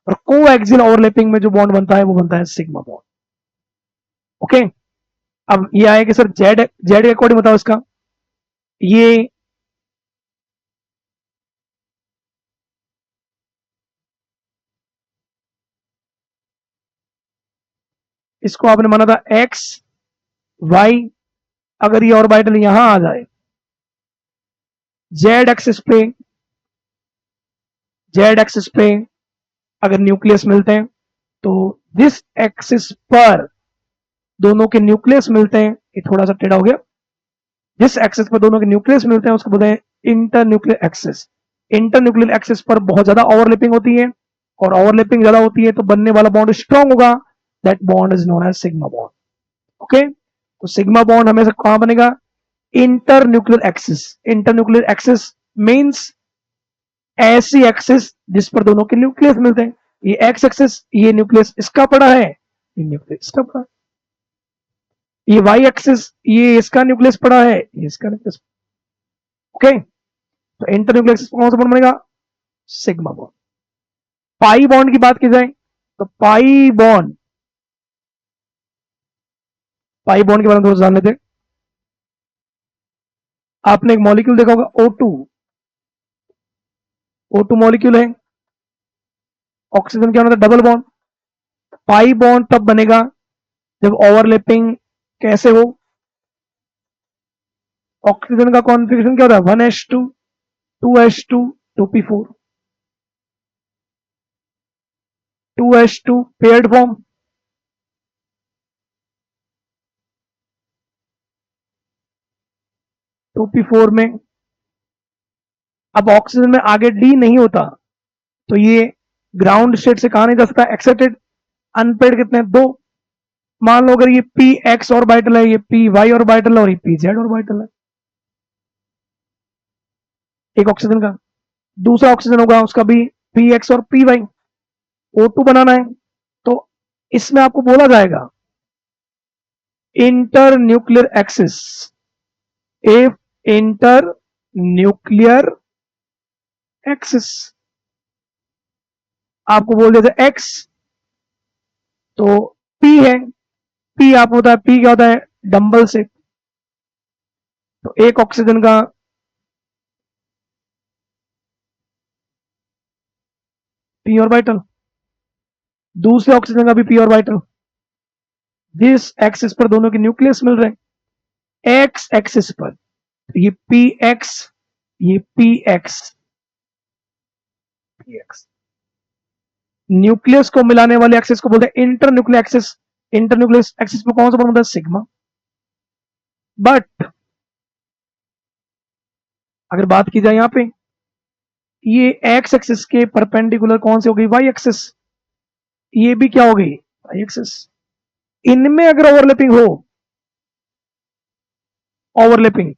और कोएक्सियल ओवरलैपिंग में जो बॉन्ड बनता है वो बनता है सिग्मा बॉन्ड। ओके, अब ये आए कि सर जेड जेड के अकॉर्डिंग बताओ इसका, ये इसको आपने माना था एक्स वाई, अगर ये ऑर्बिटल यहां आ जाए जेड एक्सिस पे, जेड एक्सिस पे अगर न्यूक्लियस मिलते हैं, तो जिस एक्सिस पर दोनों के न्यूक्लियस मिलते हैं, ये थोड़ा सा टेढ़ा हो गया, जिस एक्सिस पर दोनों के न्यूक्लियस मिलते हैं उसको बोलते हैं inter nuclear axis. Inter nuclear axis पर बहुत ज्यादा ओवरलैपिंग होती है, और ओवरलैपिंग ज्यादा होती है तो बनने वाला बॉन्ड स्ट्रॉन्ग होगा, that bond is known as sigma bond. Okay, तो सिग्मा बॉन्ड हमेशा कहां बनेगा, inter nuclear axis. Inter nuclear axis means ऐसी एक्सिस जिस पर दोनों के न्यूक्लियस मिलते हैं, ये एक्स एक्सिस, ये न्यूक्लियस इसका पड़ा है, ये न्यूक्लियस इसका पड़ा है, ये वाई एक्सिस, ये इसका न्यूक्लियस पड़ा है, ये इसका न्यूक्लियस। ओके, तो इंटर न्यूक्लियर एक्सिस कौन सा बॉन्ड बनेगा, सिग्मा बॉन्ड। पाई बॉन्ड की बात की जाए तो पाई बॉन्ड के बारे में थोड़ा जान लेते हैं। आपने एक मॉलिक्यूल देखा होगा O2, O2 मॉलिक्यूल है, ऑक्सीजन क्या होता है डबल बॉन्ड। पाई बॉन्ड तब बनेगा जब ओवरलैपिंग कैसे हो, ऑक्सीजन का कॉन्फ़िगरेशन क्या होता है 1s2 2s2 2p4, 2s2 paired form, 2p4 में अब ऑक्सीजन में आगे डी नहीं होता, तो ये ग्राउंड स्टेट से कहा नहीं जा सकता, एक्साइटेड अनपेड कितने दो, मान लो अगर ये पी एक्स ऑर्बिटल है, ये पी वाई ऑर्बिटल है, और ये पी जेड ऑर्बिटल है, एक ऑक्सीजन का, दूसरा ऑक्सीजन होगा उसका भी पी एक्स और पी वाई, O2 बनाना है, तो इसमें आपको बोला जाएगा inter nuclear axis, if inter nuclear axis, आपको बोल दिया था एक्स तो पी है, पी आपको होता है, पी क्या होता है, डंबल से। तो एक ऑक्सीजन का पी ऑर्बिटल, दूसरे ऑक्सीजन का भी पी ऑर्बिटल, जिस एक्सिस पर दोनों के न्यूक्लियस मिल रहे हैं, एक्स एक्सिस पर, ये पी एक्स, ये P x, P x. Nucleus को मिलाने वाले एक्सिस को बोलते हैं inter nuclear axis. Inter nuclear axis में कौन सा बॉन्ड होता है, सिग्मा। बट अगर बात की जाए यहां पे, ये एक्स एक्सिस के परपेंडिकुलर कौन सी हो गई, वाई एक्सिस। ये भी क्या हो गई, वाई एक्सिस। इनमें अगर ओवरलैपिंग हो, ओवरलैपिंग,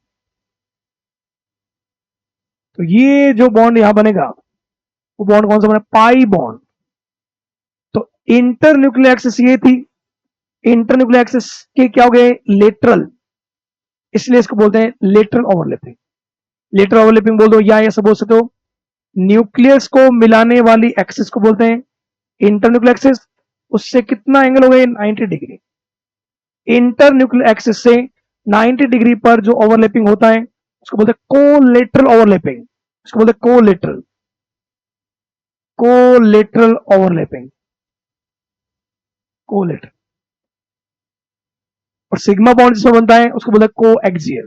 तो ये जो बॉन्ड यहां बनेगा वो बॉन्ड कौन सा बना, पाई बॉन्ड। तो इंटर न्यूक्लियर एक्सिस ये थी, इंटर न्यूक्लियर एक्सिस के क्या हो गए, लेटरल, इसलिए इसको बोलते हैं लेटरल ओवरलैपिंग। लेटरल ओवरलैपिंग बोल दो, या ऐसा बोल सकते हो, न्यूक्लियस को मिलाने वाली एक्सिस को बोलते हैं इंटर न्यूक्लियर एक्सिस। उससे कितना एंगल हो गए, 90 डिग्री। इंटर न्यूक्लियर एक्सिस से 90 डिग्री पर जो ओवरलैपिंग होता है उसको बोलते हैं कोलेटरल ओवरलैपिंग। उसको बोलते हैं कोलेटरल, कोलेटरल ओवरलैपिंग, कोलेटरल। और सिग्मा बॉन्ड जिसमें बनता है उसको बोलते हैं कोएक्सियल।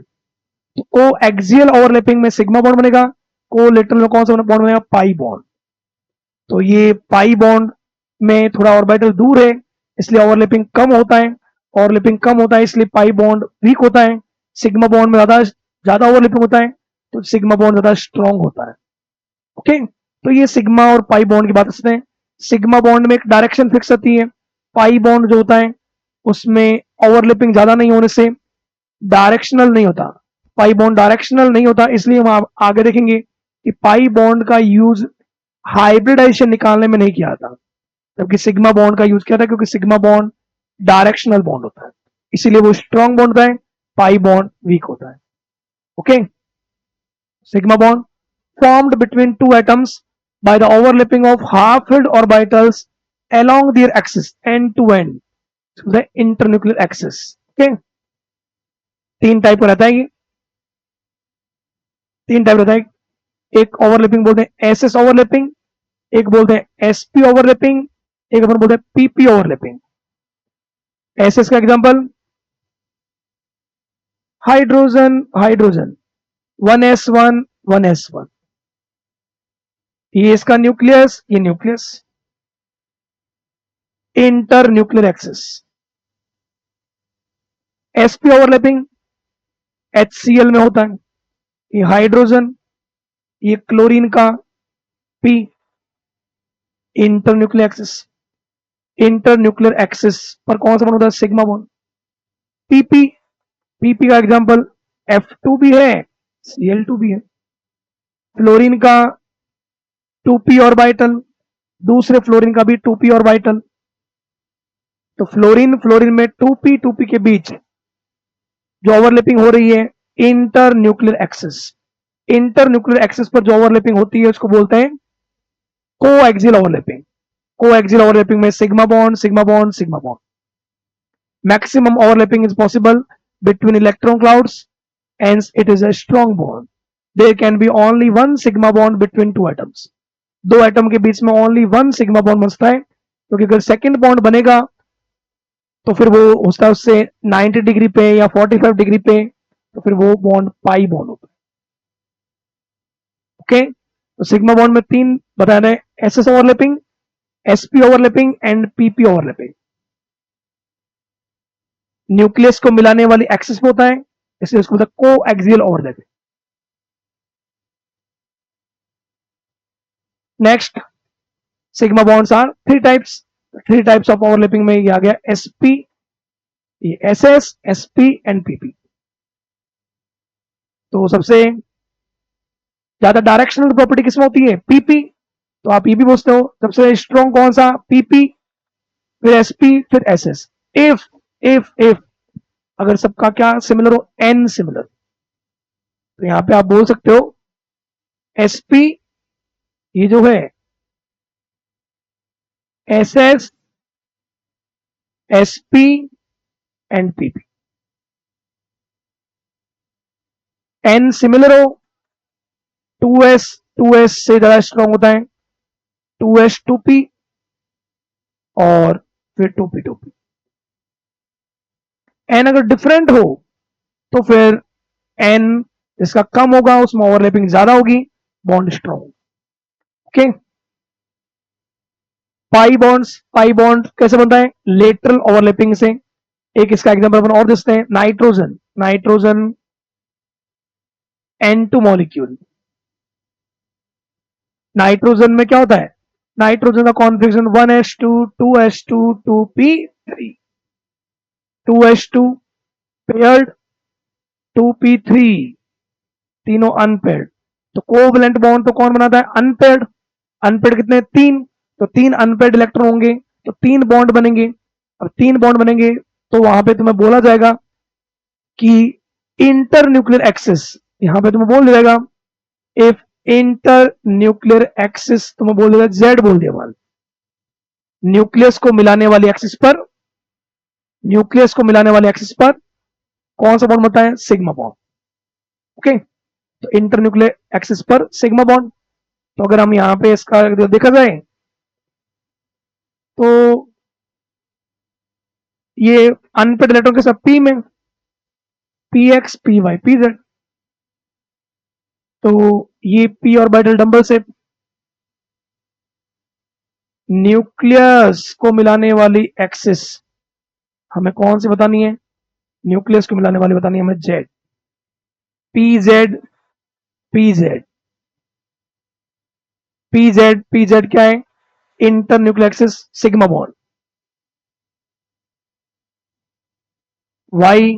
तो कोएक्सियल ओवरलैपिंग में सिग्मा बॉन्ड बनेगा, कोलेटरल में कौन सा बॉन्ड बनेगा, पाई बॉन्ड। तो ये पाई बॉन्ड में थोड़ा ऑर्बिटल दूर है, इसलिए ओवरलैपिंग कम होता है। ओवरलैपिंग कम होता है इसलिए पाई बॉन्ड वीक होता है। सिग्मा बॉन्ड में ज्यादा ज्यादा ओवरलैपिंग होता है, तो सिग्मा बॉन्ड ज्यादा स्ट्रांग होता है। ओके, तो ये सिग्मा और पाई बॉन्ड की बात करते हैं। सिग्मा बॉन्ड में एक डायरेक्शन फिक्स होती है, पाई बॉन्ड जो होता है उसमें ओवरलैपिंग ज्यादा नहीं होने से डायरेक्शनल नहीं होता। पाई बॉन्ड डायरेक्शनल नहीं होता, इसलिए हम आगे देखेंगे कि पाई बॉन्ड का यूज हाइब्रिडाइजेशन निकालने में नहीं किया था, जबकि सिग्मा बॉन्ड का यूज किया था, क्योंकि सिग्मा बॉन्ड डायरेक्शनल बॉन्ड होता है, इसीलिए वो स्ट्रॉन्ग बॉन्ड होता है, पाई बॉन्ड वीक होता है। Okay, sigma bond formed between two atoms by the overlapping of half-filled orbitals along their axis end to end, so the internuclear axis. Okay, तीन type का रहता है ये, तीन टाइप रहता है। एक ओवरलैपिंग बोलते हैं एसएस ओवरलैपिंग, एक बोलते हैं एसपी ओवरलैपिंग, एक अपन बोलते हैं पीपी ओवरलैपिंग। एसएस का example, hydrogen hydrogen, 1s1 1s1, ये इसका न्यूक्लियस, ये nucleus, inter nuclear axis. SP overlapping HCl में होता है, ये हाइड्रोजन, ये क्लोरीन का P, inter nuclear axis. Inter nuclear axis पर कौन सा बॉन्ड होता है, सिग्मा बॉन्ड। पीपी, पीपी का एग्जांपल F2 भी है, Cl2 भी है। फ्लोरीन का 2p ऑर्बिटल, दूसरे फ्लोरीन का भी 2p ऑर्बिटल। तो फ्लोरीन फ्लोरीन में 2p 2p के बीच जो ओवरलैपिंग हो रही है, inter nuclear axis. Inter nuclear axis पर जो ओवरलैपिंग होती है उसको बोलते हैं कोएक्सियल ओवरलैपिंग। कोएक्सियल ओवरलैपिंग में sigma bond sigma bond sigma bond. Maximum overlapping is possible between electron clouds, hence it is a strong bond. There can be only one sigma bond between two atoms. दो atom के बीच में only one sigma bond बनता है, क्योंकि अगर second bond बनेगा तो फिर वो होता है उससे 90 डिग्री पे या 45 डिग्री पे, तो फिर वो बॉन्ड पाई बॉन्ड होता है। ओके, तो सिग्मा बॉन्ड में तीन बता रहे हैं, SS overlapping, SP overlapping and PP overlapping. Nucleus को मिलाने वाली एक्सिस में होता है, इसलिए उसको बोलते हैं coaxial overlapping. Next, sigma bonds are three types. Three types of overlapping में ये आ गया एसपी, ये एसएस, एसपी एंड पीपी। तो सबसे ज्यादा डायरेक्शनल प्रॉपर्टी किसमें होती है, पीपी। तो आप पीपी पूछते हो, सबसे स्ट्रॉन्ग कौन सा, पीपी, फिर एसपी, फिर एसएस। इफ अगर सबका क्या सिमिलर हो, एन सिमिलर, तो यहां पे आप बोल सकते हो एसपी ये जो है SS sp and pp। n similar हो, 2s से ज्यादा स्ट्रॉन्ग होता है, 2s 2p और फिर 2p 2p। n अगर डिफरेंट हो तो फिर n जिसका कम होगा उसमें ओवरलैपिंग ज्यादा होगी, bond strong. Okay, pi bond कैसे बनता है? लेटरल ओवरलैपिंग से। एक इसका एग्जांपल अपन और देखते हैं, नाइट्रोजन N2 मॉलिक्यूल। नाइट्रोजन में क्या होता है? नाइट्रोजन का configuration 1s2 2s2 2p3, 2s2 paired, 2p3 तीनों अनपेयर्ड। तो कोवैलेंट बॉन्ड तो कौन बनाता है? अनपेयर्ड। अनपेयर्ड कितने? 3। तो 3 अनपेयर्ड इलेक्ट्रॉन होंगे तो 3 बॉन्ड बनेंगे। अब 3 बॉन्ड बनेंगे तो वहां पे तुम्हें बोला जाएगा कि इंटर न्यूक्लियर एक्सिस, यहां पे तुम्हें बोल दिया जाएगा इफ इंटर न्यूक्लियर एक्सिस, तुम्हें बोल दिया जेड बोल दिया मान। न्यूक्लियस को मिलाने वाली एक्सिस पर, न्यूक्लियस को मिलाने वाले एक्सिस पर कौन सा बॉन्ड बनता है? Sigma bond. ओके, तो इंटर न्यूक्लियर एक्सिस पर सिग्मा बॉन्ड। तो अगर हम यहां पे इसका देखा जाए तो ये अनपेड इलेक्ट्रॉन के साथ पी में, p x p y p z. तो ये पी ऑर्बिटल डंबल से न्यूक्लियस को मिलाने वाली एक्सिस हमें कौन सी बतानी है? न्यूक्लियस को मिलाने वाली बतानी है हमें z, p z p z p z क्या है? Inter nuclear axis sigma bond. Y,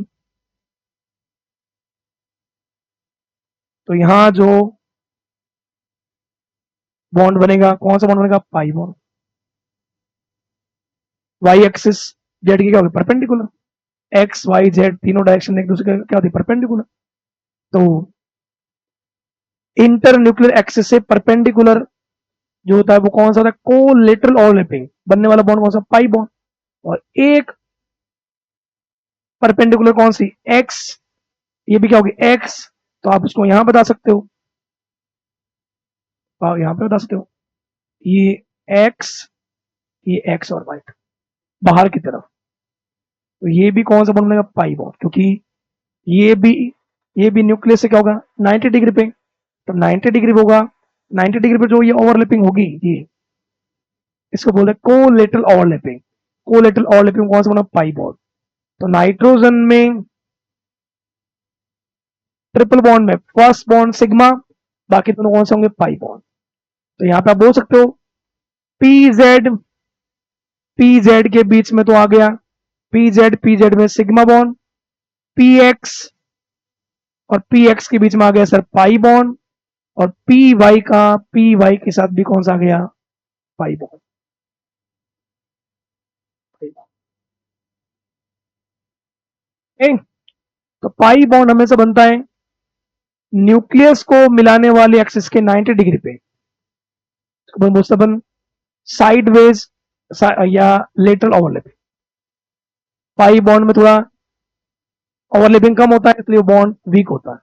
तो यहां जो बॉन्ड बनेगा कौन सा बॉन्ड बनेगा? Pi bond. Y axis z की क्या होगी? परपेंडिकुलर। एक्स वाई जेड तीनों डायरेक्शन एक दूसरे के क्या होती है? परपेंडिकुलर। तो इंटर न्यूक्लियर एक्सिस से परपेंडिकुलर जो होता है वो कौन सा होता है? कोलेटरल ओवरलैपिंग बनने वाला बॉन्ड कौन सा? Pi bond. और एक परपेंडिकुलर कौन सी? एक्स, ये भी क्या होगी? एक्स। तो आप इसको यहां बता सकते हो, आप यहां पे बता सकते हो ये एक्स, ये एक्स और वाई बाहर की तरफ। तो ये भी कौन सा बॉन्ड बनेगा? पाई बॉन्ड, क्योंकि ये भी ये भी न्यूक्लियस से क्या होगा? 90 डिग्री पे। तो 90 डिग्री होगा, 90 डिग्री पे जो ये ओवरलैपिंग होगी ये, इसको बोलते हैं कोलेटरल ओवरलैपिंग। कोलेटरल ओवरलैपिंग कौन सा बना? Pi bond. तो नाइट्रोजन में ट्रिपल बॉन्ड में फर्स्ट बॉन्ड सिग्मा, बाकी दोनों कौन से होंगे? Pi bond. तो यहां पे आप बोल सकते हो पी जेड के बीच में तो आ गया पी जेड में सिग्मा बॉन्ड, पी एक्स और पी एक्स के बीच में आ गया सर पाई बॉन्ड, और पी वाई के साथ भी कौन सा आ गया? Pi bond. तो पाई बॉन्ड हमेशा बनता है न्यूक्लियस को मिलाने वाली एक्सिस के 90 डिग्री पे, अपन साइडवेज या लेटरल ओवरलैपिंग। पाई बॉन्ड में थोड़ा ओवरलैपिंग कम होता है इसलिए बॉन्ड वीक होता है।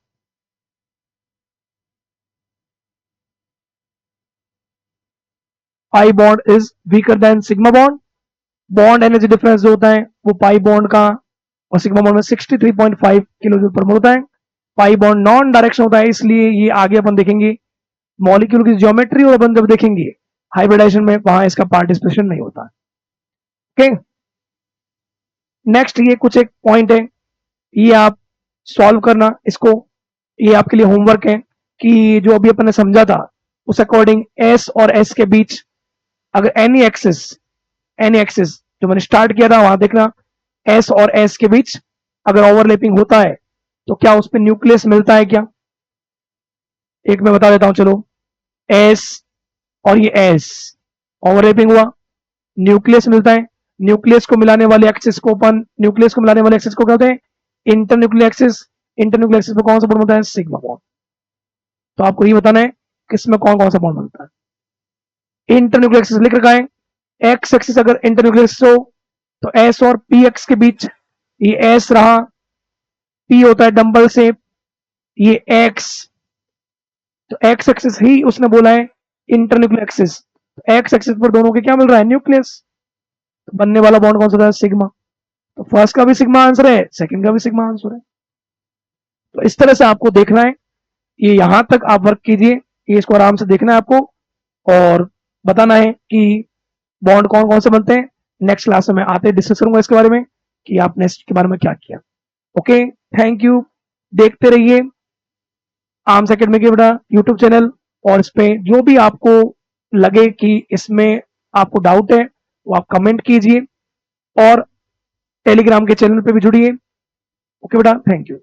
Pi bond is weaker then sigma bond. Bond energy difference जो होता है वो पाई बॉन्ड का और सिग्मा बॉन्ड में 63.5 किलो जूल पर मोल होता है। पाई बॉन्ड नॉन डायरेक्शन होता है, इसलिए ये आगे अपन देखेंगे मॉलिक्यूल की ज्योमेट्री, और अपन जब देखेंगे हाइब्रिडाइजेशन में वहां इसका पार्टिसिपेशन नहीं होता। ओके, नेक्स्ट ये कुछ एक पॉइंट है, ये आप सॉल्व करना इसको, ये आपके लिए होमवर्क है कि जो अभी अपन ने समझा था उस अकॉर्डिंग एस और एस के बीच अगर एनी एक्सिस जो मैंने स्टार्ट किया था वहां देखना, एस और एस के बीच अगर ओवरलैपिंग होता है तो क्या उस पर न्यूक्लियस मिलता है क्या? एक मैं बता देता हूं, चलो एस और ये एस ओवरलैपिंग हुआ, न्यूक्लियस मिलता है। न्यूक्लियस को मिलाने वाले एक्सिस को अपन न्यूक्लियस को मिलाने वाले एक्सिस को कहते हैं इंटरन्यूक्लियर एक्सिस। इंटरन्यूक्लियर एक्सिस पे कौन सा बॉन्ड बनता है? Sigma bond. तो आपको ये बताना है किसमें कौन कौन सा बॉन्ड बनता है। इंटरन्यूक्लियर एक्सिस लिख रखा है, एक्स एक्सिस अगर इंटरन्यूक्लियर एक्सिस हो तो एस और पी एक्स के बीच ये एस रहा, पी होता है डंबल शेप, ये एक्स, तो एक्स एक्सिस ही उसने बोला है इंटरन्यूक्लियर एक्सिस। एक्स एक्सिस पर दोनों के क्या मिल रहा है, न्यूक्लियस। तो बनने वाला बॉन्ड कौन सा होता है, सिग्मा। तो फर्स्ट का भी सिग्मा आंसर है, सेकंड का भी सिग्मा आंसर है। तो इस तरह से आपको देखना है, ये यहां तक आप वर्क कीजिए, ये इसको आराम से देखना है आपको, और बताना है कि बॉन्ड कौन कौन से बनते हैं। नेक्स्ट क्लास में मैं आते डिस्कस करूंगा इसके बारे में कि आपने इसके बारे में क्या किया। Okay, thank you. देखते रहिए आर्म्स एकेडमी के बेटा यूट्यूब चैनल, और इस पे जो भी आपको लगे कि इसमें आपको डाउट है वो आप कमेंट कीजिए, और टेलीग्राम के चैनल पे भी जुड़िए। ओके बेटा, थैंक यू।